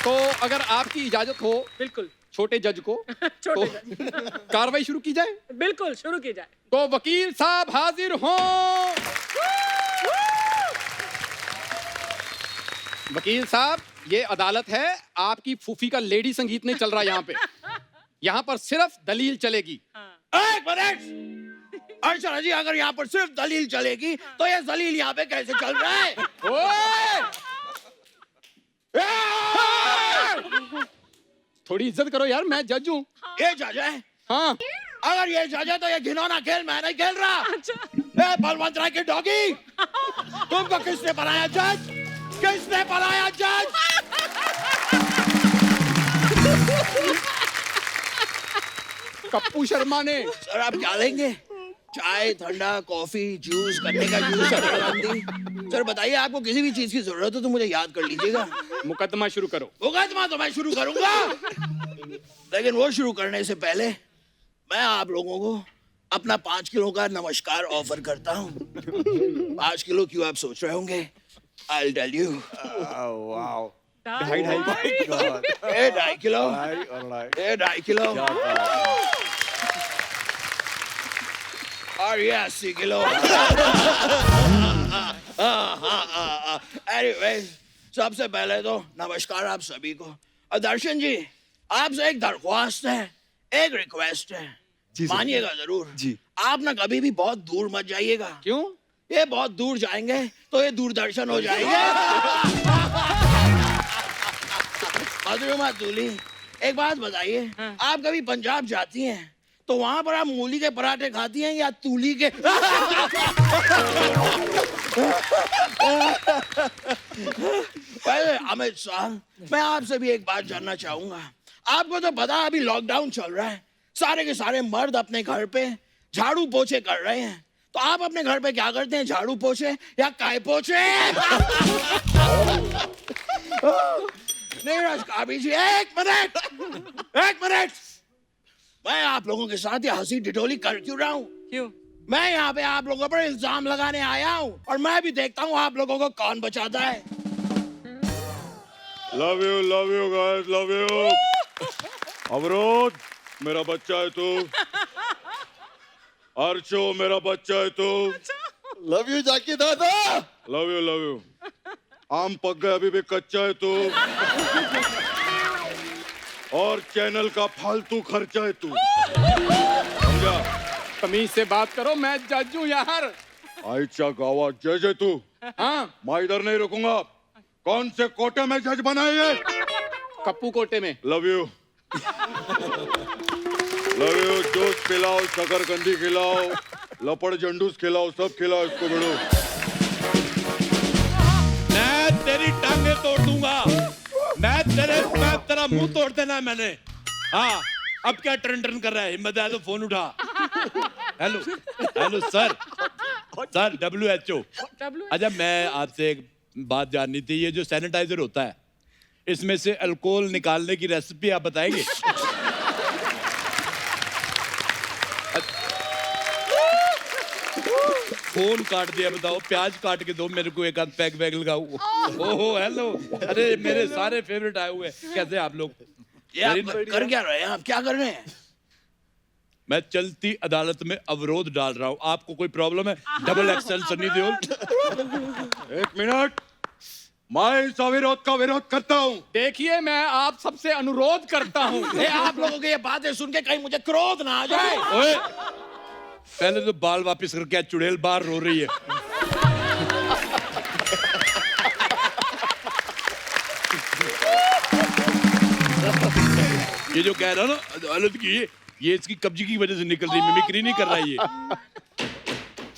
तो अगर आपकी इजाजत हो, बिल्कुल, छोटे जज को, तो कार्रवाई शुरू की जाए। बिल्कुल शुरू की जाए। तो वकील साहब हाजिर हों। वकील साहब, ये अदालत है, आपकी फूफी का लेडी संगीत नहीं चल रहा यहाँ पे। यहाँ पर सिर्फ दलील चलेगी। एक मिनट, अर्चना जी, अगर यहाँ पर सिर्फ दलील चलेगी तो ये जलील यहाँ पे कैसे चल रहा है? थोड़ी इज्जत करो यार, मैं जज हूँ। ये जज है? हाँ। अगर ये जज है तो ये घिनौना खेल मैं नहीं खेल रहा। ए बलवंत राय के डॉगी, तुमको किसने बनाया जज? किसने बनाया जज? कप्पू शर्मा ने। सर, आप क्या लेंगे? चाय, ठंडा, कॉफी, जूस, गन्ने का जूस, शक्करकंदी। सर बताइए, आपको किसी भी चीज की जरूरत हो तो मुझे याद कर लीजिएगा। मुकदमा शुरू करो। मुकदमा तो मैं शुरू करूंगा, लेकिन वो शुरू करने से पहले मैं आप लोगों को अपना 5 किलो का नमस्कार ऑफर करता हूँ। 5 किलो क्यों, आप सोच रहे होंगे। I'll tell you. Wow. 2.5 kilo. 2.5 kilo. और ये 80 किलो। एनीवेज, सबसे पहले तो नमस्कार आप सभी को। और दर्शन जी, आपसे एक दरख्वास्त है, एक रिक्वेस्ट है, मानिएगा जरूर। जी। आप ना कभी भी बहुत दूर मत जाइएगा। क्यों? ये बहुत दूर जाएंगे तो ये दूरदर्शन हो जाएंगे। मधुरिमा दूली, एक बात बताइए, आप कभी पंजाब जाती हैं तो वहां पर आप मूली के पराठे खाती हैं या तूली के? पहले अमित साहब, मैं आपसे भी एक बात जानना चाहूंगा। आपको तो पता है अभी लॉकडाउन चल रहा है, सारे के सारे मर्द अपने घर पे झाड़ू पोछे कर रहे हैं, तो आप अपने घर पे क्या करते हैं, झाड़ू पोछे या काय पोछे? नीरज काबी जी, एक मिनट, मैं आप लोगों के साथ ये हंसी टिटोली कर क्यों रहा हूँ? क्यों? मैं यहाँ पे आप लोगों पर इल्जाम लगाने आया हूँ, और मैं भी देखता हूँ आप लोगों को कौन बचाता है। Love you guys, love you. अवरोध, मेरा बच्चा है तू। अर्चो, मेरा बच्चा है तू। लव यू जाकी दादा। Love you. आम पक गए, अभी भी कच्चा है तू। और चैनल का फालतू खर्चा है तू, समझा? तमीज से बात करो, मैं जज हूँ यार। आईचा गावा जज है तू। हाँ, मैं इधर नहीं रुकूंगा। कौन से कोटे में जज बनाए ये? कप्पू कोटे में। Love you. जूस खिलाओ, शकरकंदी खिलाओ, लपड़ जंडूस खिलाओ, सब खिलाओ इसको। बेड़ो, मैं तेरी टांगे तोड़ दूंगा। मैं तेरा मुंह तोड़ देना है मैंने। हाँ, अब क्या टर्न कर रहा है? हिम्मत है तो फोन उठा। Hello sir WHO। अच्छा, मैं आपसे एक बात जाननी थी। ये जो सैनिटाइजर होता है, इसमें से अल्कोहल निकालने की रेसिपी आप बताएंगे? फोन काट दिया, बताओ। प्याज काट के दो मेरे को, एक आध पैक वैग लगाओ। ओहो, हेलो। अरे मेरे सारे फेवरेट आए हुए हैं। कैसे आप लोग? ये आप कर क्या रहे हैं? आप क्या कर रहे हैं? मैं चलती अदालत में अवरोध डाल रहा हूँ। आपको कोई प्रॉब्लम है? XXL सन्नी देओल। एक मिनट, मैं इस अविरोध का विरोध करता हूँ। देखिए, मैं आप सबसे अनुरोध करता हूँ। आप लोगों की ये बातें सुन के कहीं मुझे क्रोध ना आ जाए। ओए, पहले तो बाल वापस करके आ, चुड़ैल बाहर रो रही है। ये जो कह रहा ना अदालत की, ये इसकी कब्जी की वजह से निकल रही, मिमिक्री नहीं कर रहा ये।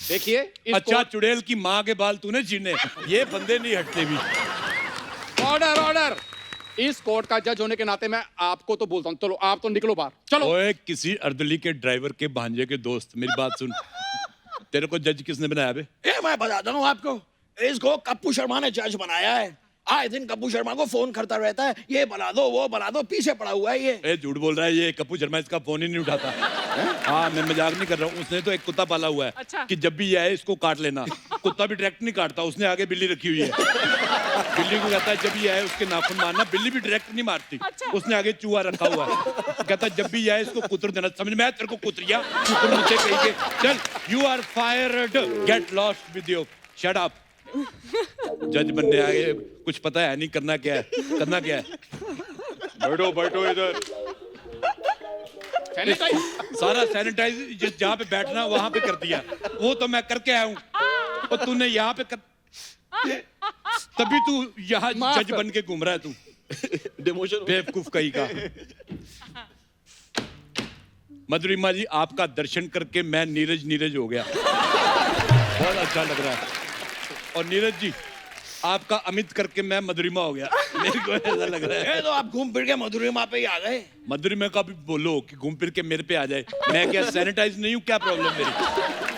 देखिए, अच्छा, चुड़ैल की माँ के बाल तूने छीने, ये बंदे नहीं हटते भी। ऑर्डर। इस कोर्ट का जज होने के नाते मैं आपको तो बोलता हूँ, चलो आप तो निकलो बाहर, चलो। ओए, किसी अर्दली के ड्राइवर के भांजे के दोस्त, मेरी बात सुन। तेरे को जज किसने बनाया बे? ये मैं बताता हूँ आपको। इसको कप्पू शर्मा ने जज बनाया है। आए दिन कप्पू शर्मा को फोन करता रहता है, ये बना दो, वो बना दो, पीछे पड़ा हुआ है ये। ए, झूठ बोल रहा है ये। कप्पू शर्मा इसका फोन ही नहीं उठाता। हाँ, मैं मजाक नहीं कर रहा हूँ। उसने तो एक कुत्ता पाला हुआ है। अच्छा। कि जब भी ये आए इसको काट लेना। कुत्ता भी डायरेक्ट नहीं काटता, उसने आगे बिल्ली रखी हुई है। बिल्ली को कहता है जब भी आए उसके नाखून मारना। बिल्ली भी डायरेक्ट नहीं मारती। अच्छा। उसने आगे चूहा रखा हुआ है। कहता है जब भी आए इसको कुतर देना। समझ में आया तेरे को? कुतरिया कुतर मुझे कहीं के। चल, you are fired, get lost with your, shut up. जज बनने आए, कुछ पता है नहीं करना क्या है, करना क्या है। बैठो इधर। सारा सैनिटाइज जहाँ पे बैठना वहां पे कर दिया। वो तो मैं करके आया हूँ, और तूने यहाँ पे तभी तू यहाँ जज बन के घूम रहा है तू। डिमोशन, बेवकूफ कहीं का। मधुरिमा जी, आपका दर्शन करके मैं नीरज हो गया। बहुत अच्छा लग रहा है। और नीरज जी, आपका अमित करके मैं मधुरिमा हो गया। मेरे को ऐसा लग रहा है। तो आप घूम फिर के मधुरिमा पे ही आ गए। मधुरिमा का भी बोलो कि घूम फिर के मेरे पे आ जाए। मैं क्या सैनिटाइज नहीं हूँ? क्या प्रॉब्लम मेरी?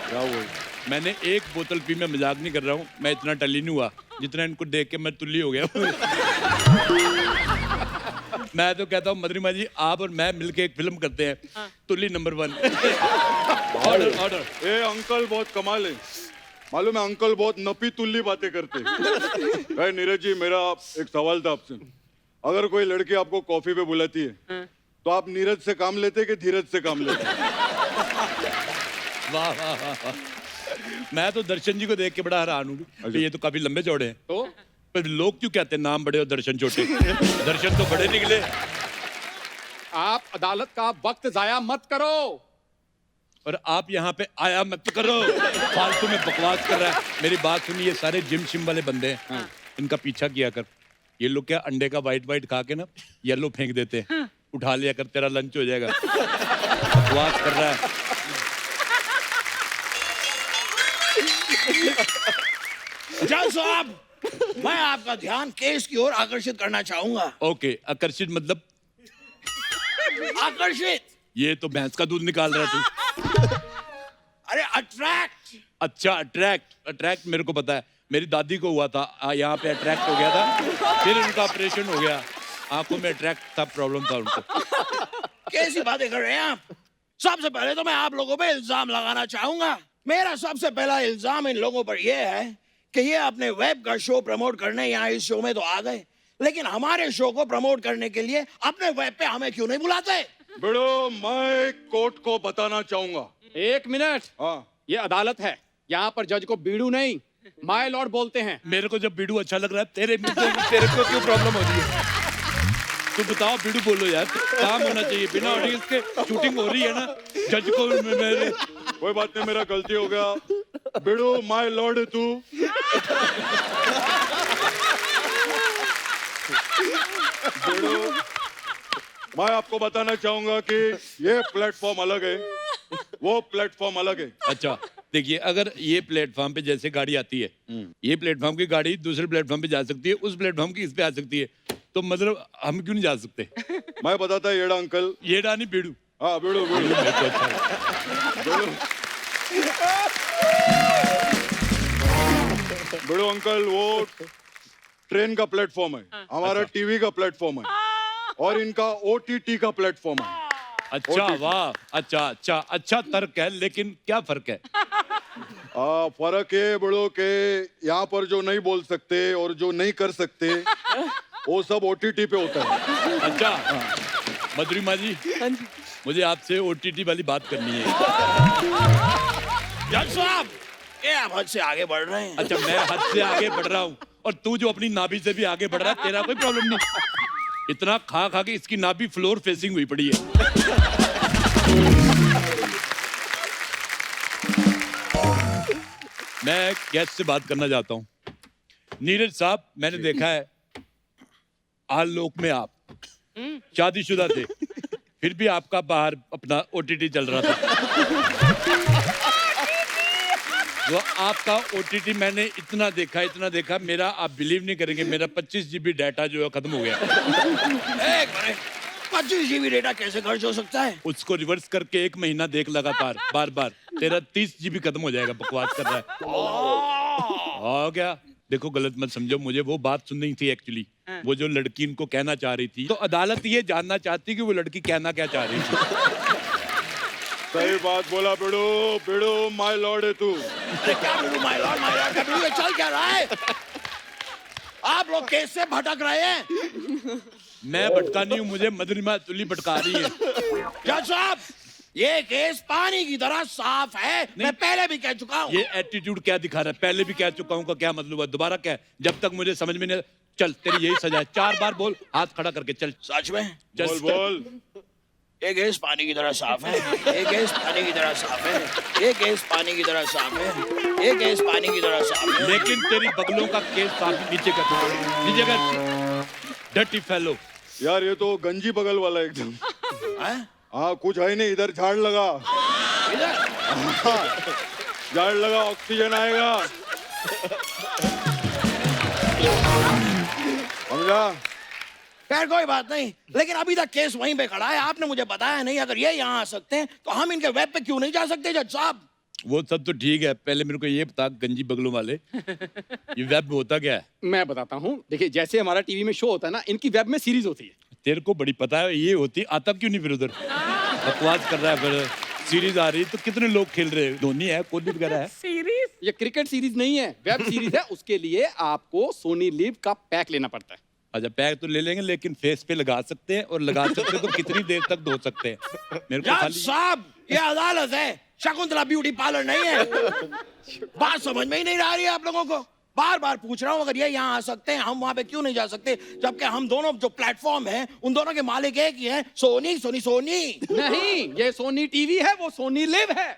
क्या हुआ? मैंने एक बोतल पी, मैं मजाक नहीं कर रहा हूँ। मैं इतना टली नहीं हुआ, जितना इनको देख के मैं तुल्ली हो गया। मैं तो कहता हूँ मधुरिमा जी, आप और मैं मिलके एक फिल्म करते हैं, तुल्ली नंबर 1। ऑर्डर। ए अंकल बहुत कमाल है। मालूम है, अंकल बहुत नपी तुल्ली बातें करते हैं। नीरज जी, मेरा एक सवाल था आपसे। अगर कोई लड़की आपको कॉफी पे बुलाती है, तो आप नीरज से काम लेते कि धीरज से काम लेते? वाह वाह वाह। मैं तो दर्शन जी को देख के बड़ा हैरान हूँ। ये तो काफी लंबे चौड़े हैं। तो पर लोग क्यों कहते हैं नाम बड़े और दर्शन छोटे? दर्शन तो बड़े निकले। आप अदालत का वक्त जाया मत करो। और आप यहाँ पे आया मत करो। फालतू में बकवास कर रहा है। मेरी बात सुनिए, सारे जिम शिम वाले बंदे हैं, इनका पीछा किया कर। ये लोग क्या अंडे का वाइट खा के ना येलो फेंक देते हैं। उठा लिया कर, तेरा लंच हो जाएगा। बकवास कर रहा है। जज साहब, मैं आपका ध्यान केस की ओर आकर्षित करना चाहूंगा। ओके, आकर्षित मतलब? आकर्षित। ये तो भैंस का दूध निकाल रहा तू। अरे अट्रैक्ट। अच्छा, अट्रैक्ट मेरे को पता है। मेरी दादी को हुआ था, यहाँ पे अट्रैक्ट हो गया था, फिर उनका ऑपरेशन हो गया। आंखों में अट्रैक्ट था, प्रॉब्लम था उनको। कैसी बातें कर रहे हैं आप? सबसे पहले तो मैं आप लोगों पे इल्जाम लगाना चाहूंगा। मेरा सबसे पहला इल्जाम इन लोगों पर यह है कि ये अपने वेब का शो प्रमोट करने यहाँ इस शो में तो आ गए, लेकिन हमारे शो को प्रमोट करने के लिए अपने वेब पे हमें क्यों नहीं बुलाते? बेड़ो, मैं कोर्ट को बताना चाहूंगा। 1 मिनट। हाँ, ये अदालत है, यहाँ पर जज को बीड़ू नहीं माय लॉर्ड बोलते हैं। मेरे को जब बीड़ू अच्छा लग रहा है, तेरे को क्यों प्रॉब्लम हो रही है? तू बताओ, बीड़ू बोलो यार, काम होना चाहिए। बिना ऑडियंस के शूटिंग हो रही है ना, जज को मेरे। कोई बात नहीं, मेरा गलती हो गया। बेड़ो, माय लॉर्ड तू। बेड़ो, मैं आपको बताना चाहूंगा कि ये प्लेटफॉर्म अलग है, वो प्लेटफॉर्म अलग है। अच्छा देखिए, अगर ये प्लेटफॉर्म पे जैसे गाड़ी आती है, ये प्लेटफॉर्म की गाड़ी दूसरे प्लेटफॉर्म पे जा सकती है, उस प्लेटफॉर्म की इस पे आ सकती है, तो मतलब हम क्यों नहीं जा सकते? मैं बताता येड़ा अंकल। येड़ा नहीं, बीड़ू। हाँ, बेड़ो बेड़ो बेड़ो बेड़ो अंकल, वो ट्रेन का प्लेटफॉर्म है, हमारा टीवी का प्लेटफॉर्म है, और इनका OTT का प्लेटफॉर्म है। अच्छा, वाह, अच्छा तर्क है, लेकिन क्या फर्क है? फर्क है बड़ो के यहाँ पर जो नहीं बोल सकते और जो नहीं कर सकते वो सब OTT पे होता है। अच्छा, मधुरिमा जी, मुझे आपसे OTT वाली बात करनी है। जज साहब, ये आप हद से आगे बढ़ रहे हैं। अच्छा, मैं हद से आगे बढ़ रहा हूँ, और तू जो अपनी नाभि से भी आगे बढ़ रहा है, तेरा कोई प्रॉब्लम नहीं। इतना खा के इसकी नाभि फ्लोर फेसिंग हुई पड़ी है। मैं गेस्ट से बात करना चाहता हूँ। नीरज साहब, मैंने देखा है आलोक में आप शादीशुदा थे, फिर भी आपका बाहर अपना OTT चल रहा था। वो आपका OTT मैंने इतना देखा, मेरा आप बिलीव नहीं करेंगे, मेरा 25 GB डाटा जो है खत्म हो गया। 25 GB डेटा कैसे खर्च हो सकता है? उसको रिवर्स करके 1 महीना देख लगातार, बार, तेरा 30 GB खत्म हो जाएगा। बकवास कर रहा है। हो गया, देखो गलत मत समझो, मुझे वो बात सुननी थी एक्चुअली, वो जो लड़की इनको कहना चाह रही थी, तो अदालत ये जानना चाहती कि वो लड़की कहना क्या चाह रही थी। सही बात बोला बेड़ो, बेड़ो माय लॉर्ड है तू। अरे क्या बेड़ो माय लॉर्ड क्या बेड़ो, ये चल क्या रहा है? आप लोग केस से भटक रहे हैं। मैं भटका नहीं हूँ, मुझे मधुरिमा तुली भटका रही है। जज साहब, ये केस पानी की तरह साफ है, मैं पहले भी कह चुका हूँ। ये एटीट्यूड क्या दिखा रहा है? पहले भी कह चुका हूँ का क्या मतलब है? दोबारा क्या? जब तक मुझे समझ में नहीं, चल तेरी यही सजा है। 4 बार बोल, हाथ खड़ा करके चल। सच में? बोल बोल। ये गैस पानी की तरह साफ है, ये गैस पानी की तरह साफ है, ये गैस पानी की तरह साफ है, ये गैस पानी की तरह साफ है। लेकिन तेरी बगलों का केस साफ नीचे कर, डर्टी फेलो। यार ये तो गंजी बगल वाला एकदम। हाँ, कुछ है नहीं, इधर झाड़ लगा, झाड़ लगा, ऑक्सीजन आएगा, समझा? खैर कोई बात नहीं, लेकिन अभी तक केस वहीं पे खड़ा है, आपने मुझे बताया नहीं। अगर ये यहाँ आ सकते हैं तो हम इनके वेब पे क्यों नहीं जा सकते जज साहब? वो सब तो ठीक है, पहले मेरे को ये बता, गंजी बगलों वाले, ये वेब में होता क्या है? मैं बताता हूँ। देखिए, जैसे हमारा टीवी में शो होता है ना, इनकी वेब में सीरीज होती है। तेरे को बड़ी पता है ये होती, आता क्यों नहीं फिर उधर? बकवास कर रहा है। फिर सीरीज आ रही तो कितने लोग खेल रहे हैं? धोनी है, कोहली वगैरह है। सीरीज? ये क्रिकेट सीरीज नहीं है, वेब सीरीज है। उसके लिए आपको सोनी लिव का पैक लेना पड़ता है। अच्छा, पैक तो ले लेंगे, लेकिन फेस पे लगा सकते हैं, और लगा सकते हैं तो कितनी देर तक धो सकते हैं? मेरे को जज साहब, ये अदालत है, शकुंतला ब्यूटी पार्लर नहीं है। बात समझ में ही नहीं आ रही है आप लोगों को। बार बार पूछ रहा हूँ, अगर ये यहाँ आ सकते हैं हम वहां पे क्यों नहीं जा सकते, जबकि हम दोनों जो प्लेटफॉर्म है उन दोनों के मालिक एक ही है, सोनी सोनी सोनी। नहीं, ये सोनी टीवी है, वो सोनी लिव है।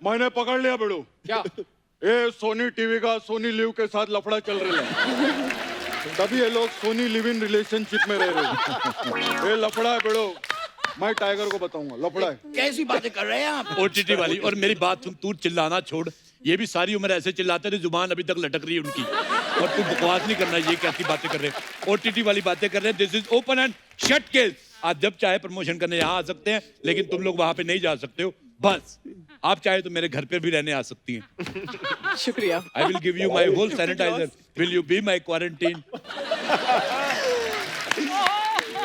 मैंने पकड़ लिया बेड़ू। क्या? ये सोनी टीवी का सोनी लिव के साथ लफड़ा चल रहा है, तभी ये लोग सोनी लिव इन रिलेशनशिप में रह रहे हैं। ये लफड़ा है बेड़ो, मैं टाइगर को बताऊंगा, लफड़ा है। कैसी बातें कर रहे हैं आप? ओटीटी वाली। और मेरी बात सुन, तू चिल्लाना छोड़, ये भी सारी उम्र ऐसे चिल्लाते थे, जुबान अभी तक लटक रही है उनकी, और तू बकवास नहीं करना। ये कैसी बातें कर रहे हैं, ओटीटी वाली बातें कर रहे हैं। This is open and shut case. आप जब चाहे प्रमोशन करने यहाँ आ सकते हैं, लेकिन तुम लोग वहां पे नहीं जा सकते हो। बस आप चाहे तो मेरे घर पे भी रहने आ सकती हैं। शुक्रिया। I will give you my whole sanitiser, will you be my quarantine.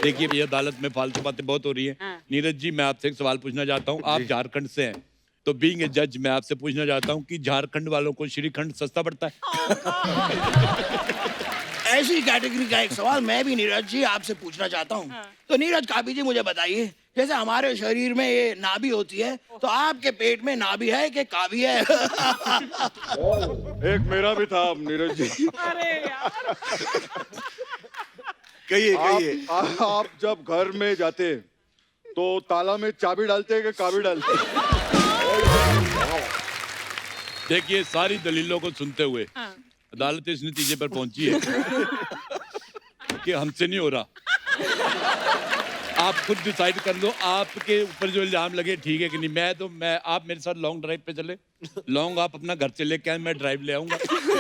देखिए भैया, अदालत में फालतू बातें बहुत हो रही हैं। नीरज जी, मैं आपसे एक सवाल पूछना चाहता हूँ। आप झारखंड से हैं, तो बीइंग ए जज मैं आपसे पूछना चाहता हूँ कि झारखंड वालों को श्रीखंड सस्ता पड़ता है? ऐसी कैटेगरी का एक सवाल मैं भी नीरज जी आपसे पूछना चाहता हूँ। तो नीरज काबी जी मुझे बताइए, जैसे हमारे शरीर में ये नाभि होती है, तो आपके पेट में नाभि है कि काभी है? एक मेरा भी था नीरज जी। अरे यार। कहिए। आप जब घर में जाते तो ताला में चाबी डालते हैं कि काबी डालते हैं? देखिए, सारी दलीलों को सुनते हुए अदालत इस नतीजे पर पहुंची है कि हमसे नहीं हो रहा। आप खुद डिसाइड कर लो, आपके ऊपर जो इल्जाम लगे ठीक है कि नहीं। आप मेरे साथ लॉन्ग ड्राइव पे चले, लॉन्ग आप अपना घर से लेके आए, मैं ड्राइव ले आऊंगा,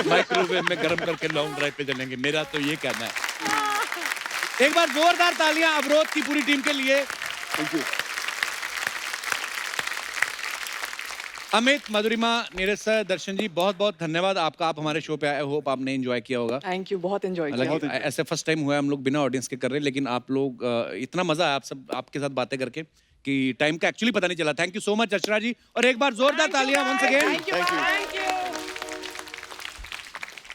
माइक्रोवेव में गर्म करके लॉन्ग ड्राइव पे चलेंगे। मेरा तो ये कहना है। एक बार जोरदार तालियां अवरोध की पूरी टीम के लिए। Thank you. Amit, Madhurima, Neeraj sir, Darshan ji, बहुत बहुत धन्यवाद आपका। आप हमारे शो पे आए, होप आपने एंजॉय किया होगा। थैंक यू, बहुत एंजॉय किया। हालांकि ऐसे फर्स्ट टाइम हुआ है, हम लोग बिना ऑडियंस के कर रहे हैं, लेकिन आप लोग इतना मजा आया आपके साथ बातें करके कि टाइम का एक्चुअली पता नहीं चला। थैंक यू सो मच अर्चना जी, और एक बार जोरदार तालियां वंस अगेन। Thank you.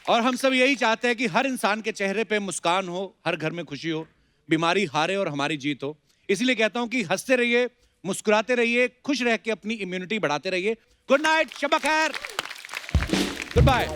और हम सब यही चाहते हैं कि हर इंसान के चेहरे पे मुस्कान हो, हर घर में खुशी हो, बीमारी हारे और हमारी जीत हो। इसीलिए कहता हूं कि हंसते रहिए, मुस्कुराते रहिए, खुश रह के अपनी इम्यूनिटी बढ़ाते रहिए। गुड नाइट, शब खैर, गुड बाय।